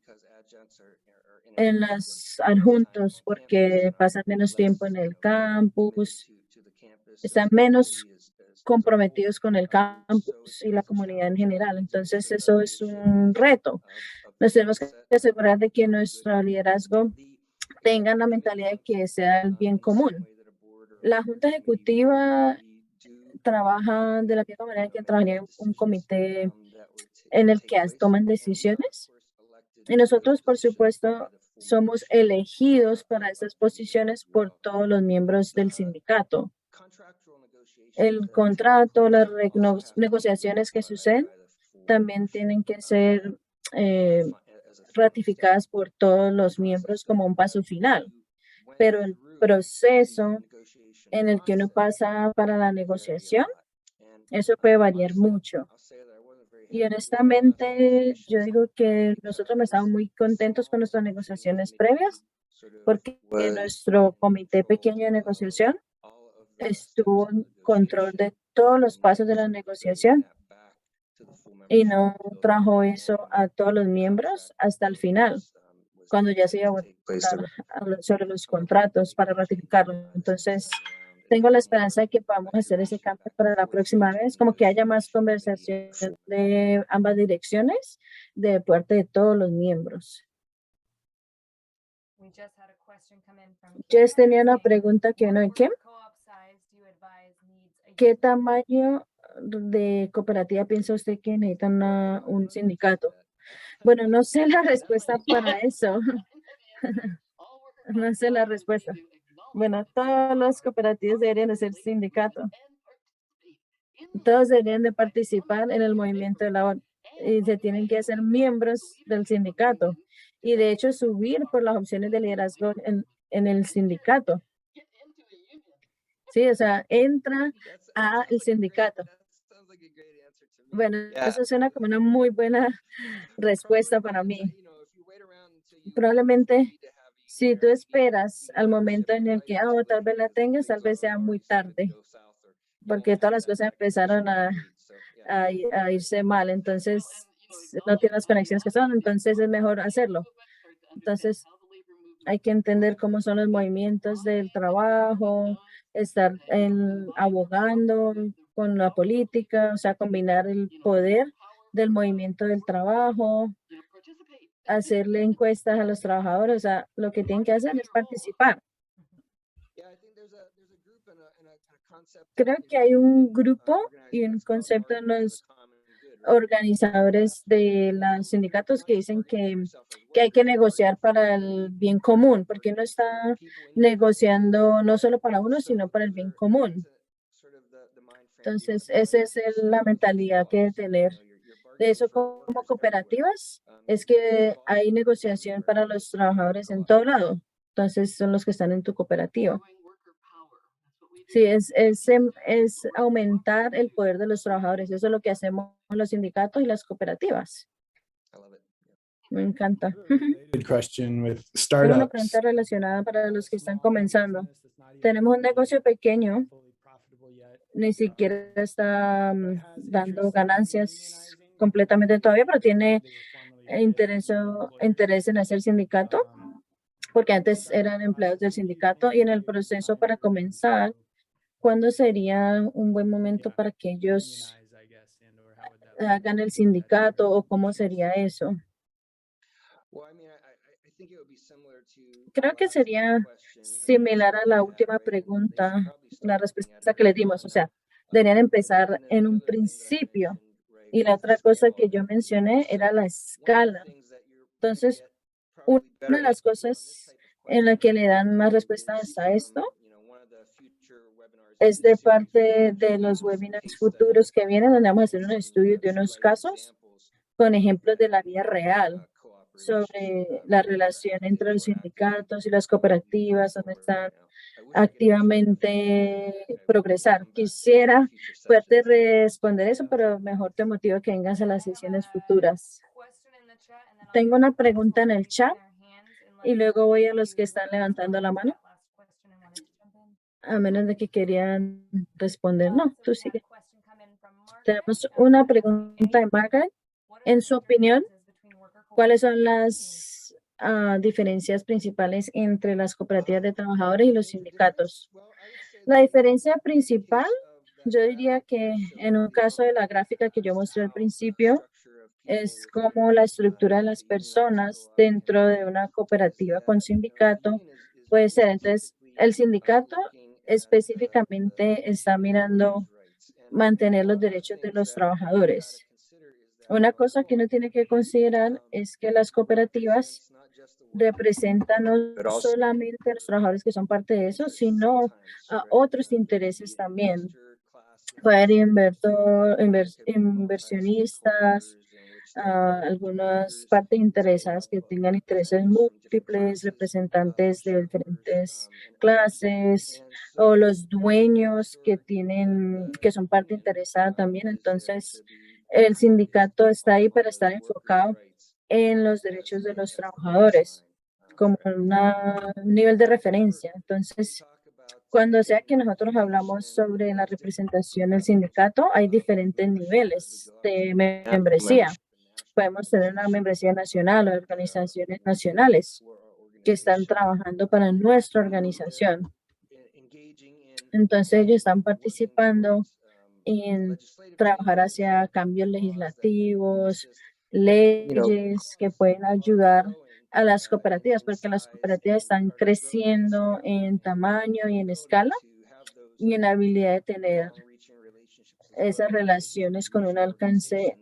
en los adjuntos porque pasan menos tiempo en el campus, están menos comprometidos con el campus y la comunidad en general. Entonces, eso es un reto. Nos tenemos que asegurar de que nuestro liderazgo tenga la mentalidad de que sea el bien común. La Junta Ejecutiva trabaja de la misma manera que trabajaría un comité en el que toman decisiones. Y nosotros, por supuesto, somos elegidos para esas posiciones por todos los miembros del sindicato. El contrato, las negociaciones que suceden también tienen que ser ratificadas por todos los miembros como un paso final. Pero el proceso en el que uno pasa para la negociación, eso puede variar mucho. Y honestamente, yo digo que nosotros hemos estado muy contentos con nuestras negociaciones previas, porque nuestro comité pequeño de negociación estuvo en control de todos los pasos de la negociación y no trajo eso a todos los miembros hasta el final, cuando ya se iba a votar sobre los contratos para ratificarlo. Entonces, tengo la esperanza de que podamos hacer ese cambio para la próxima vez, como que haya más conversación de ambas direcciones de parte de todos los miembros. Jess tenía una pregunta que no, ¿qué tamaño de cooperativa piensa usted que necesita un sindicato? Bueno, no sé la respuesta para eso. No sé la respuesta. Bueno, todas las cooperativas deberían de ser sindicato. Todos deberían de participar en el movimiento de labor y se tienen que hacer miembros del sindicato y de hecho subir por las opciones de liderazgo en el sindicato. Sí, o sea, entra al sindicato. Bueno, eso suena como una muy buena respuesta para mí. Probablemente, si tú esperas al momento en el que, tal vez la tengas, tal vez sea muy tarde, porque todas las cosas empezaron a irse mal, entonces no tienes las conexiones que son, entonces es mejor hacerlo. Entonces, hay que entender cómo son los movimientos del trabajo, estar abogando con la política, o sea, combinar el poder del movimiento del trabajo, hacerle encuestas a los trabajadores, o sea, lo que tienen que hacer es participar. Creo que hay un grupo y un concepto en los organizadores de los sindicatos que dicen que hay que negociar para el bien común, porque uno está negociando no solo para uno, sino para el bien común. Entonces, esa es la mentalidad que debe tener. De eso como cooperativas, es que hay negociación para los trabajadores en todo lado. Entonces, son los que están en tu cooperativa. Sí, es aumentar el poder de los trabajadores. Eso es lo que hacemos los sindicatos y las cooperativas. Me encanta. Tengo una pregunta relacionada para los que están comenzando. Tenemos un negocio pequeño, ni siquiera está dando ganancias completamente todavía, pero tiene interés en hacer sindicato, porque antes eran empleados del sindicato y en el proceso para comenzar, ¿cuándo sería un buen momento para que ellos hagan el sindicato o cómo sería eso? Creo que sería similar a la última pregunta, la respuesta que le dimos, o sea, deberían empezar en un principio. Y la otra cosa que yo mencioné era la escala. Entonces, una de las cosas en la que le dan más respuestas a esto es de parte de los webinars futuros que vienen, donde vamos a hacer un estudio de unos casos con ejemplos de la vida real sobre la relación entre los sindicatos y las cooperativas, donde están activamente progresar. Quisiera poderte responder eso, pero mejor te motivo a que vengas a las sesiones futuras. Tengo una pregunta en el chat y luego voy a los que están levantando la mano. A menos de que querían responder. No, tú sigue. Tenemos una pregunta de Margaret. En su opinión, ¿cuáles son las diferencias principales entre las cooperativas de trabajadores y los sindicatos? La diferencia principal, yo diría que en un caso de la gráfica que yo mostré al principio, es como la estructura de las personas dentro de una cooperativa con sindicato puede ser. Entonces, el sindicato específicamente está mirando mantener los derechos de los trabajadores. Una cosa que uno tiene que considerar es que las cooperativas representan no solamente a los trabajadores que son parte de eso, sino a otros intereses también. Puede haber inversionistas, algunas partes interesadas que tengan intereses múltiples, representantes de diferentes clases, o los dueños que son parte interesada también. Entonces, el sindicato está ahí para estar enfocado en los derechos de los trabajadores como un nivel de referencia. Entonces, cuando sea que nosotros hablamos sobre la representación del sindicato, hay diferentes niveles de membresía. Podemos tener una membresía nacional o organizaciones nacionales que están trabajando para nuestra organización. Entonces, ellos están participando en trabajar hacia cambios legislativos, leyes que pueden ayudar a las cooperativas, porque las cooperativas están creciendo en tamaño y en escala y en habilidad de tener esas relaciones con un alcance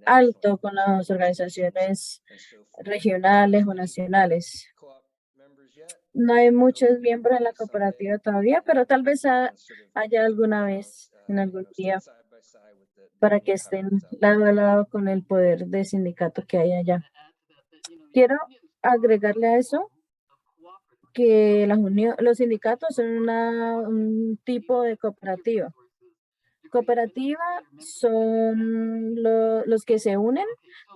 alto con las organizaciones regionales o nacionales. No hay muchos miembros en la cooperativa todavía, pero tal vez haya alguna vez, en algún día, para que estén lado a lado con el poder de sindicato que hay allá. Quiero agregarle a eso que los sindicatos son un tipo de cooperativa. Cooperativa son los que se unen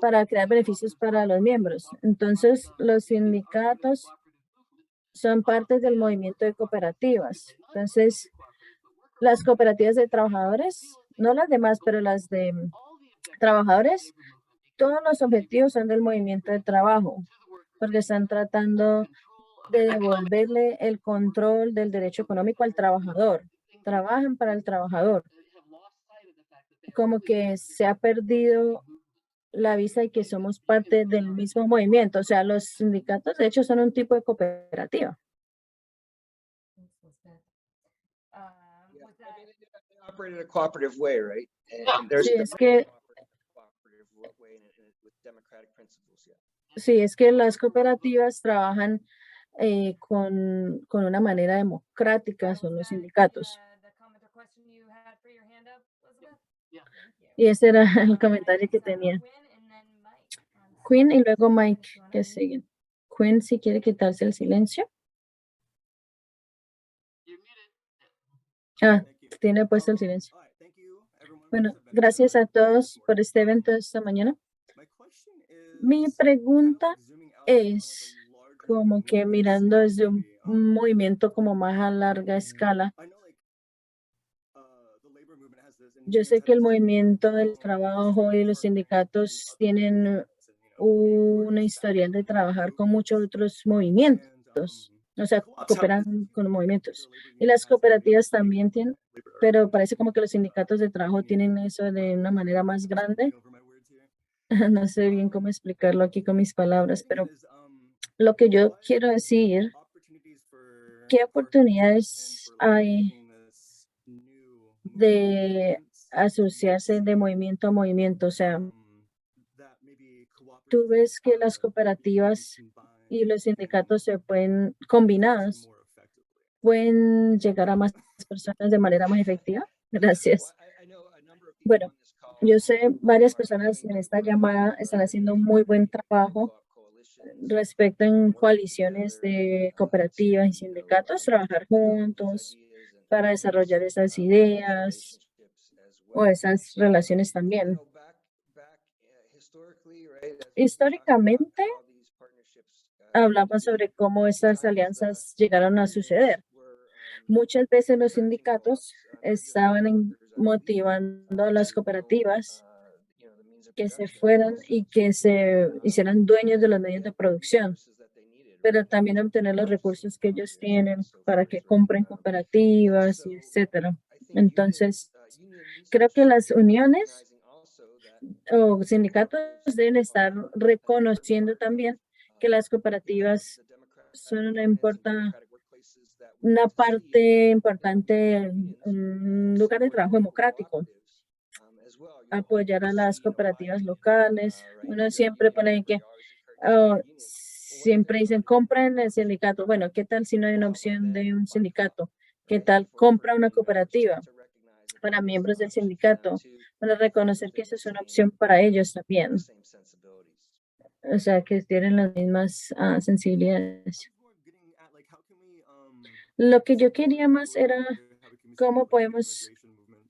para crear beneficios para los miembros. Entonces, los sindicatos son parte del movimiento de cooperativas. Entonces, las cooperativas de trabajadores, no las demás, pero las de trabajadores, todos los objetivos son del movimiento de trabajo, porque están tratando de devolverle el control del derecho económico al trabajador. Trabajan para el trabajador. Como que se ha perdido la vista de que somos parte del mismo movimiento. O sea, los sindicatos, de hecho, son un tipo de cooperativa. Operate in a cooperative way, right? Sí, es que sí, es que las cooperativas trabajan con una manera democrática, son los sindicatos. Y ese era el comentario que tenía. Quinn y luego Mike, que siguen. Quinn, si quiere quitarse el silencio. Tiene puesto el silencio. Bueno, gracias a todos por este evento de esta mañana. Mi pregunta es como que mirando desde un movimiento como más a larga escala. Yo sé que el movimiento del trabajo y los sindicatos tienen una historia de trabajar con muchos otros movimientos, o sea, cooperan con movimientos. Y las cooperativas también tienen, pero parece como que los sindicatos de trabajo tienen eso de una manera más grande. No sé bien cómo explicarlo aquí con mis palabras, pero lo que yo quiero decir, ¿qué oportunidades hay de asociarse de movimiento a movimiento? O sea, tú ves que las cooperativas y los sindicatos se pueden combinados, pueden llegar a más personas de manera más efectiva. Gracias. Bueno, yo sé varias personas en esta llamada están haciendo un muy buen trabajo respecto en coaliciones de cooperativas y sindicatos, trabajar juntos para desarrollar esas ideas o esas relaciones también. Históricamente, hablamos sobre cómo estas alianzas llegaron a suceder. Muchas veces los sindicatos estaban motivando a las cooperativas que se fueran y que se hicieran dueños de los medios de producción, pero también obtener los recursos que ellos tienen para que compren cooperativas, y etcétera. Entonces, creo que las uniones o sindicatos deben estar reconociendo también que las cooperativas son una parte importante, un lugar de trabajo democrático. Apoyar a las cooperativas locales. Uno siempre pone que siempre dicen compren el sindicato. Bueno, ¿qué tal si no hay una opción de un sindicato? ¿Qué tal compra una cooperativa para miembros del sindicato? Para reconocer que eso es una opción para ellos también. O sea, que tienen las mismas sensibilidades. Lo que yo quería más era cómo podemos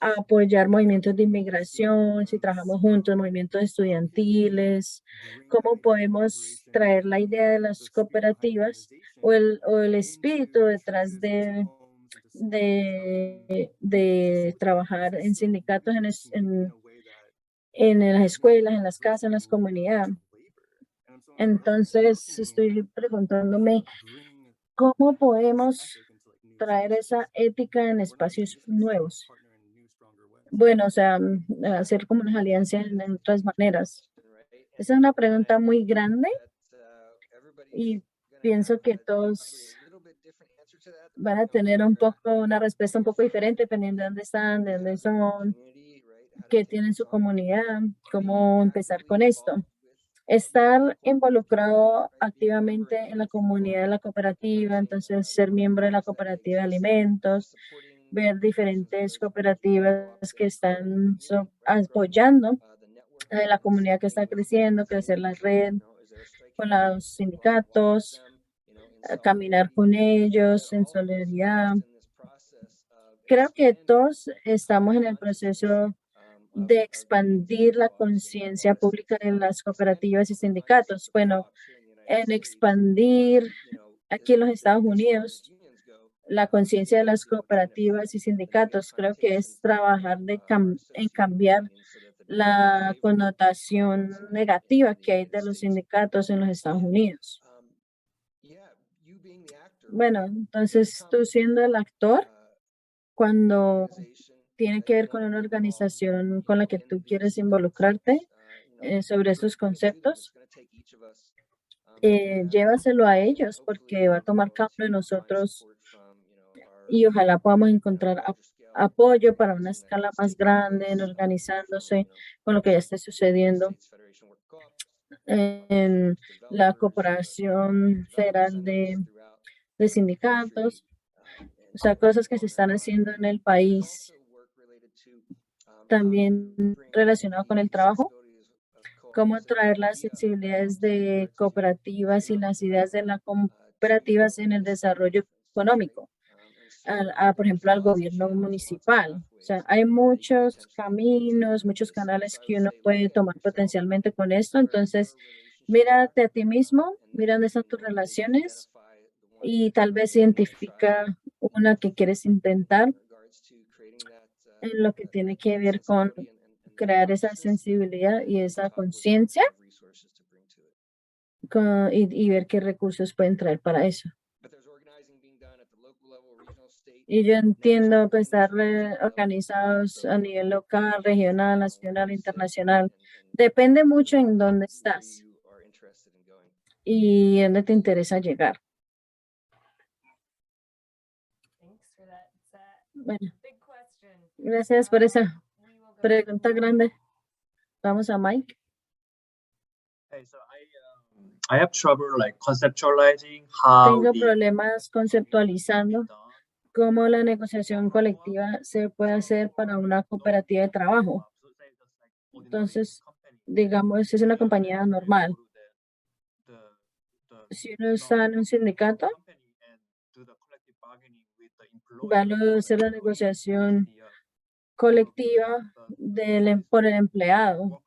apoyar movimientos de inmigración, si trabajamos juntos, movimientos estudiantiles, cómo podemos traer la idea de las cooperativas o el espíritu detrás de trabajar en sindicatos en las escuelas, en las casas, en las comunidades. Entonces, estoy preguntándome cómo podemos traer esa ética en espacios nuevos. Bueno, o sea, hacer como unas alianzas en otras maneras. Esa es una pregunta muy grande y pienso que todos van a tener una respuesta un poco diferente dependiendo de dónde están, de dónde son, qué tienen su comunidad, cómo empezar con esto. Estar involucrado activamente en la comunidad de la cooperativa, entonces ser miembro de la cooperativa de alimentos, ver diferentes cooperativas que están apoyando a la comunidad que está creciendo, crecer la red con los sindicatos, caminar con ellos en solidaridad. Creo que todos estamos en el proceso de expandir la conciencia pública en las cooperativas y sindicatos. Bueno, en expandir aquí en los Estados Unidos la conciencia de las cooperativas y sindicatos. Creo que es trabajar en cambiar la connotación negativa que hay de los sindicatos en los Estados Unidos. Bueno, entonces tú siendo el actor, cuando tiene que ver con una organización con la que tú quieres involucrarte sobre estos conceptos, llévaselo a ellos porque va a tomar cambio en nosotros y ojalá podamos encontrar apoyo para una escala más grande en organizándose con lo que ya esté sucediendo en la Corporación Federal de Sindicatos, o sea, cosas que se están haciendo en el país también relacionado con el trabajo, cómo traer las sensibilidades de cooperativas y las ideas de las cooperativas en el desarrollo económico, por ejemplo, al gobierno municipal. O sea, hay muchos caminos, muchos canales que uno puede tomar potencialmente con esto. Entonces, mírate a ti mismo, mira dónde están tus relaciones y tal vez identifica una que quieres intentar en lo que tiene que ver con crear esa sensibilidad y esa conciencia y ver qué recursos pueden traer para eso. Y yo entiendo pues estar organizados a nivel local, regional, nacional, internacional. Depende mucho en dónde estás y dónde te interesa llegar. Bueno, gracias por esa pregunta grande. Vamos a Mike. I have trouble like conceptualizing how Tengo the problemas conceptualizando cómo la negociación colectiva se puede hacer para una cooperativa de trabajo. Entonces, digamos, es una compañía normal. Si uno está en un sindicato, va a hacer la negociación colectiva por el empleado.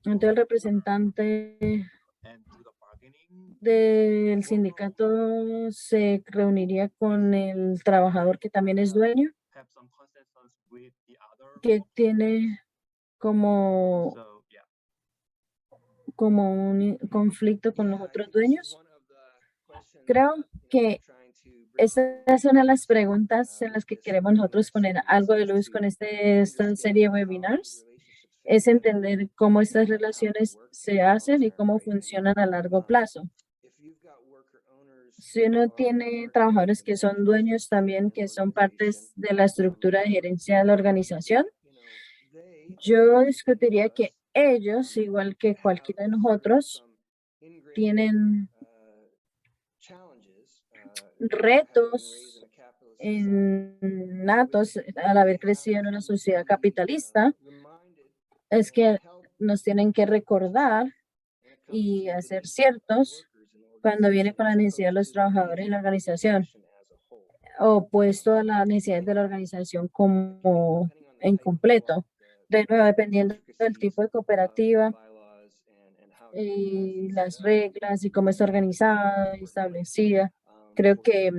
Entonces, el representante del sindicato se reuniría con el trabajador que también es dueño, have some consensus with the other que workers. tiene como, So yeah. como un conflicto con los Yeah, I otros think this is dueños. one of the questions Creo that, que we're trying to bring esta to es una de las light, preguntas en las que with this queremos nosotros webinar poner algo de series luz is con to esta serie de understand how webinars, these relationships fit es together entender cómo estas and how they relaciones work in se the long hacen y term, cómo right? I mean, funcionan a largo plazo. if you've got worker owners Si uno who are tiene part of trabajadores the que son central dueños structure también, of an que son organization, partes de la estructura de gerencia de la organización, they, yo discutiría like que us, ellos, igual que have cualquiera de suffered nosotros, from ingrained, tienen challenges, retos innatos al haber crecido en una sociedad capitalista, es que nos tienen que recordar y hacer ciertos cuando viene con la necesidad de los trabajadores en la organización, opuesto a la necesidad de la organización como en completo. De nuevo, dependiendo del tipo de cooperativa y las reglas y cómo está organizada y establecida, creo que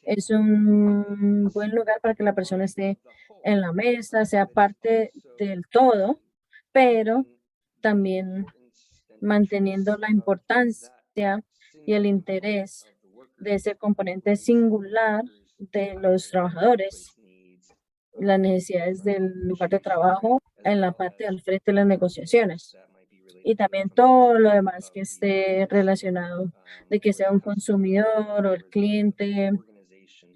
es un buen lugar para que la persona esté en la mesa, sea parte del todo, pero también manteniendo la importancia y el interés de ese componente singular de los trabajadores, las necesidades del lugar de trabajo en la parte al frente de las negociaciones. Y también todo lo demás que esté relacionado de que sea un consumidor o el cliente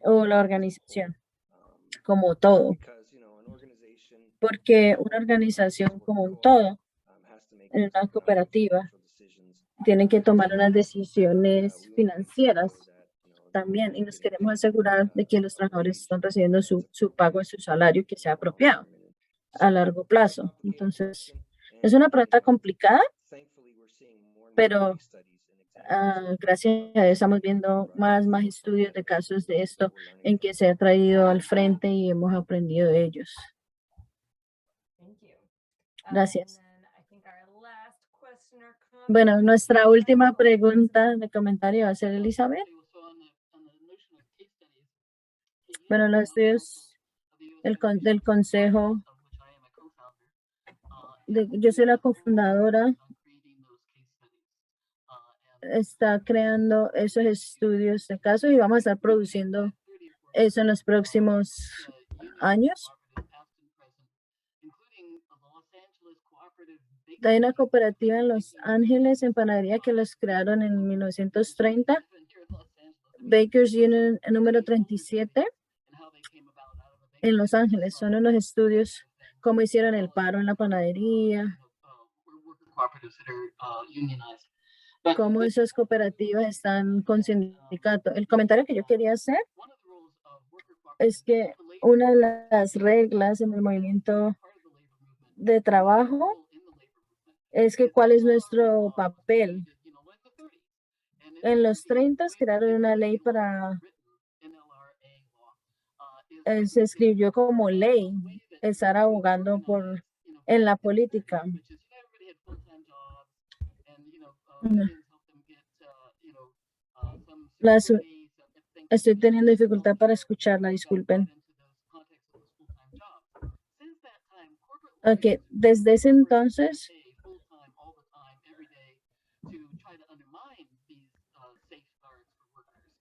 o la organización como todo. Porque una organización como un todo, en una cooperativa, tiene que tomar unas decisiones financieras también y nos queremos asegurar de que los trabajadores están recibiendo su pago de su salario que sea apropiado a largo plazo. Entonces, es una pregunta complicada, pero gracias a Dios estamos viendo más estudios de casos de esto en que se ha traído al frente y hemos aprendido de ellos. Thank you. Gracias. And then I think our last question or comment Bueno, nuestra última pregunta de comentario va a ser Elizabeth. So on the notion of case studies, Bueno, los estudios del consejo, of which I am a co-founder, yo soy la cofundadora, on creating those case studies. And está creando esos estudios de casos y vamos a estar produciendo 30 or 40 eso en los próximos años. cooperative past and present, including the Los Angeles Cooperative Bakery Hay una cooperativa en Los Ángeles en panadería que los crearon en 1930, here in Los Angeles, Bakers Union número 37 and how they came about out of a bakery. en Los Ángeles. Son unos estudios cómo hicieron el paro en la panadería, We're worker cooperatives that are unionized. But cómo esas cooperativas están con sindicato. El comentario que yo quería hacer one of the rules of worker cooperatives es que una de las reglas en el movimiento part of the labor movement de trabajo in the labor movement es que cuál es nuestro papel. you know, like the 30s. And in En los the 30 30s, crearon una ley para, written NLRA law, is se escribió como ley, the way that estar abogando por you know, en la política. which is, everybody had full-time jobs and, Mm. unions helped them get, some Las- security, so if things Estoy teniendo dificultad para escucharla, got disculpen. brought into those contexts of those full-time jobs. Since that time, corporate Ok, desde ese entonces, pay full-time all the time, every day, to try to undermine these safeguards for workers,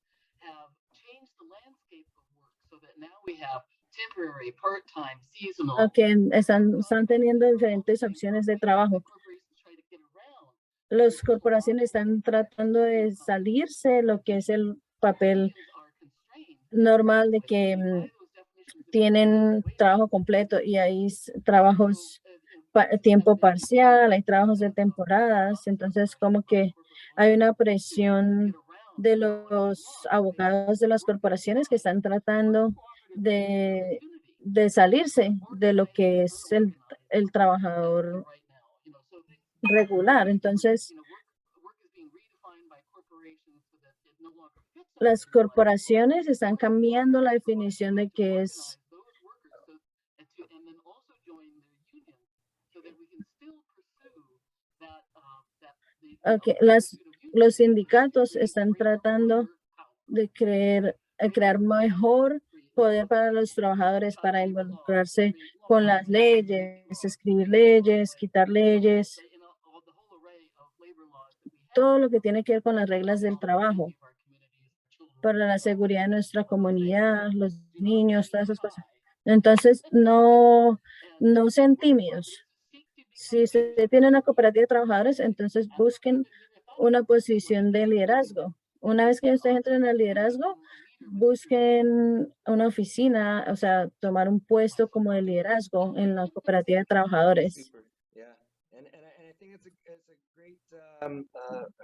have changed the landscape of work so that now we have temporary, part-time, seasonal. ok, están teniendo diferentes opciones de trabajo. Corporations try to get around Las corporaciones están tratando de salirse de lo que es el papel are constrained normal de que by those definitions. tienen trabajo completo y hay trabajos tiempo parcial, hay trabajos de temporadas, entonces como que hay una presión de los abogados de las corporaciones que están tratando de salirse de lo que es el trabajador regular. Entonces, las corporaciones están cambiando la definición de qué es. Ok, las Los sindicatos están tratando de crear mejor poder para los trabajadores para involucrarse con las leyes, escribir leyes, quitar leyes, todo lo que tiene que ver con las reglas del trabajo para la seguridad de nuestra comunidad, los niños, todas esas cosas. Entonces, no sean tímidos. Si usted tiene una cooperativa de trabajadores, entonces busquen una posición de liderazgo. Una vez que ustedes entren en el liderazgo, busquen una oficina, o sea, tomar un puesto como de liderazgo en la cooperativa de trabajadores. Super. Yeah. And I think it's a great,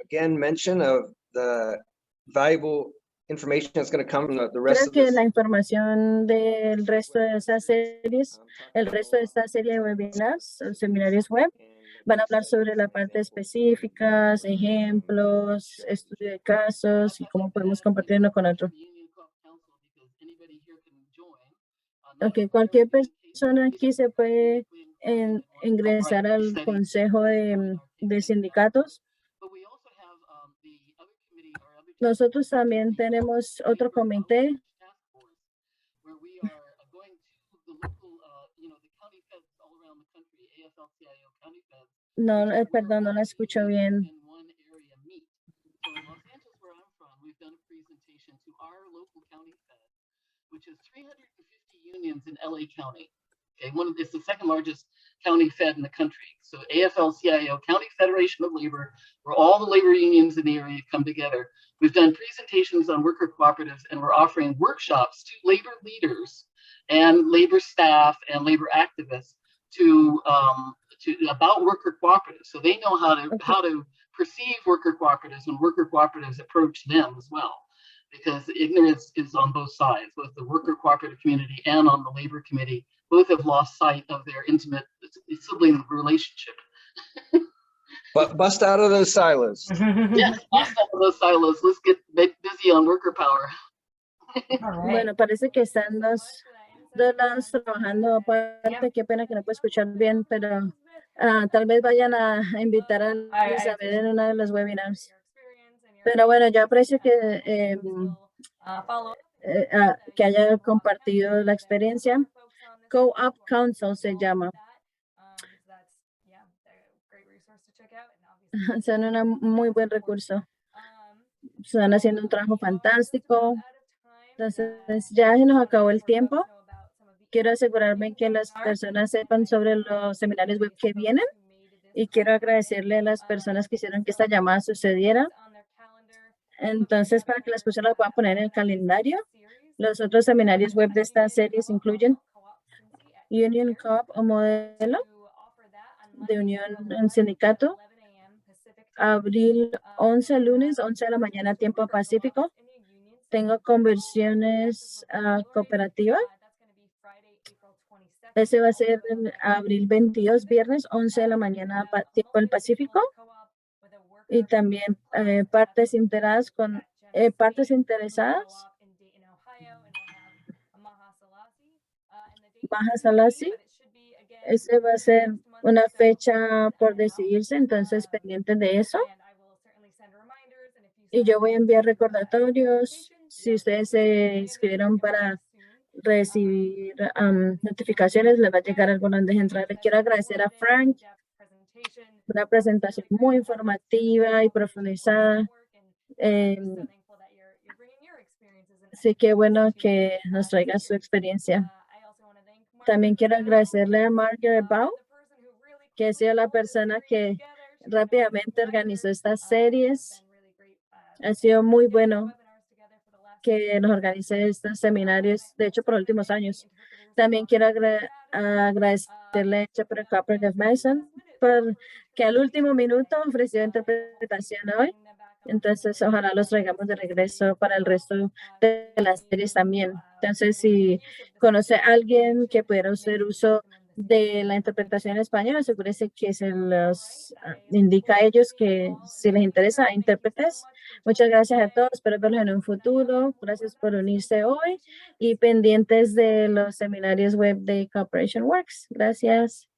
again, mention of the valuable information that's going to come from the rest Creo of que this. la información del resto de esas series, el resto de esta serie de webinars, seminarios web, van a hablar sobre la parte específica, ejemplos, estudio de casos y cómo podemos compartir uno con otro. Ok, cualquier persona aquí se puede ingresar al consejo de sindicatos. Nosotros también tenemos otro comité. No, perdón, no la escucho bien. Which is 350 unions in LA County. Okay, it's the second largest county fed in the country. So AFL-CIO, County Federation of Labor, where all the labor unions in the area come together. We've done presentations on worker cooperatives, and we're offering workshops to labor leaders and labor staff and labor activists about worker cooperatives, so they know how to perceive worker cooperatives when worker cooperatives approach them as well. Because ignorance is on both sides, both the worker cooperative community and on the labor committee. Both have lost sight of their intimate sibling relationship. But bust out of those silos. Yes, bust out of those silos. Let's get busy on worker power. Bueno, parece que están dos lados trabajando aparte. Qué pena que no puedo escuchar bien, pero tal vez vayan a invitar a Elizabeth en una de los webinars. Pero bueno, yo aprecio que haya compartido la experiencia. Co-op Council se llama. Son un muy buen recurso. Están haciendo un trabajo fantástico. Entonces, ya se nos acabó el tiempo. Quiero asegurarme que las personas sepan sobre los seminarios web que vienen. Y quiero agradecerle a las personas que hicieron que esta llamada sucediera. Entonces, para que las personas lo puedan poner en el calendario, los otros seminarios web de esta serie incluyen Union Co-op o modelo de unión en sindicato, abril 11, lunes, 11 de la mañana, tiempo pacífico. Tengo conversiones cooperativas. Ese va a ser en abril 22, viernes, 11 de la mañana, tiempo del Pacífico. Y también partes interesadas Maha Salasi. Ese va a ser una fecha por decidirse, entonces pendientes de eso. Y yo voy a enviar recordatorios si ustedes se inscribieron para recibir notificaciones, les va a llegar alguna antes de entrar. Le quiero agradecer a Frank, una presentación muy informativa y profundizada. Así que bueno que nos traiga su experiencia. También quiero agradecerle a Margaret Bau, que ha sido la persona que rápidamente organizó estas series. Ha sido muy bueno que nos organice estos seminarios, de hecho, por los últimos años. También quiero agradecerle a Shepherd Cooperative Mason por que al último minuto ofreció interpretación hoy. Entonces, ojalá los traigamos de regreso para el resto de las series también. Entonces, si conoce a alguien que pudiera hacer uso de la interpretación en español, asegúrese que se los indica a ellos que si les interesa, intérpretes. Muchas gracias a todos. Espero verlos en un futuro. Gracias por unirse hoy y pendientes de los seminarios web de Cooperation Works. Gracias.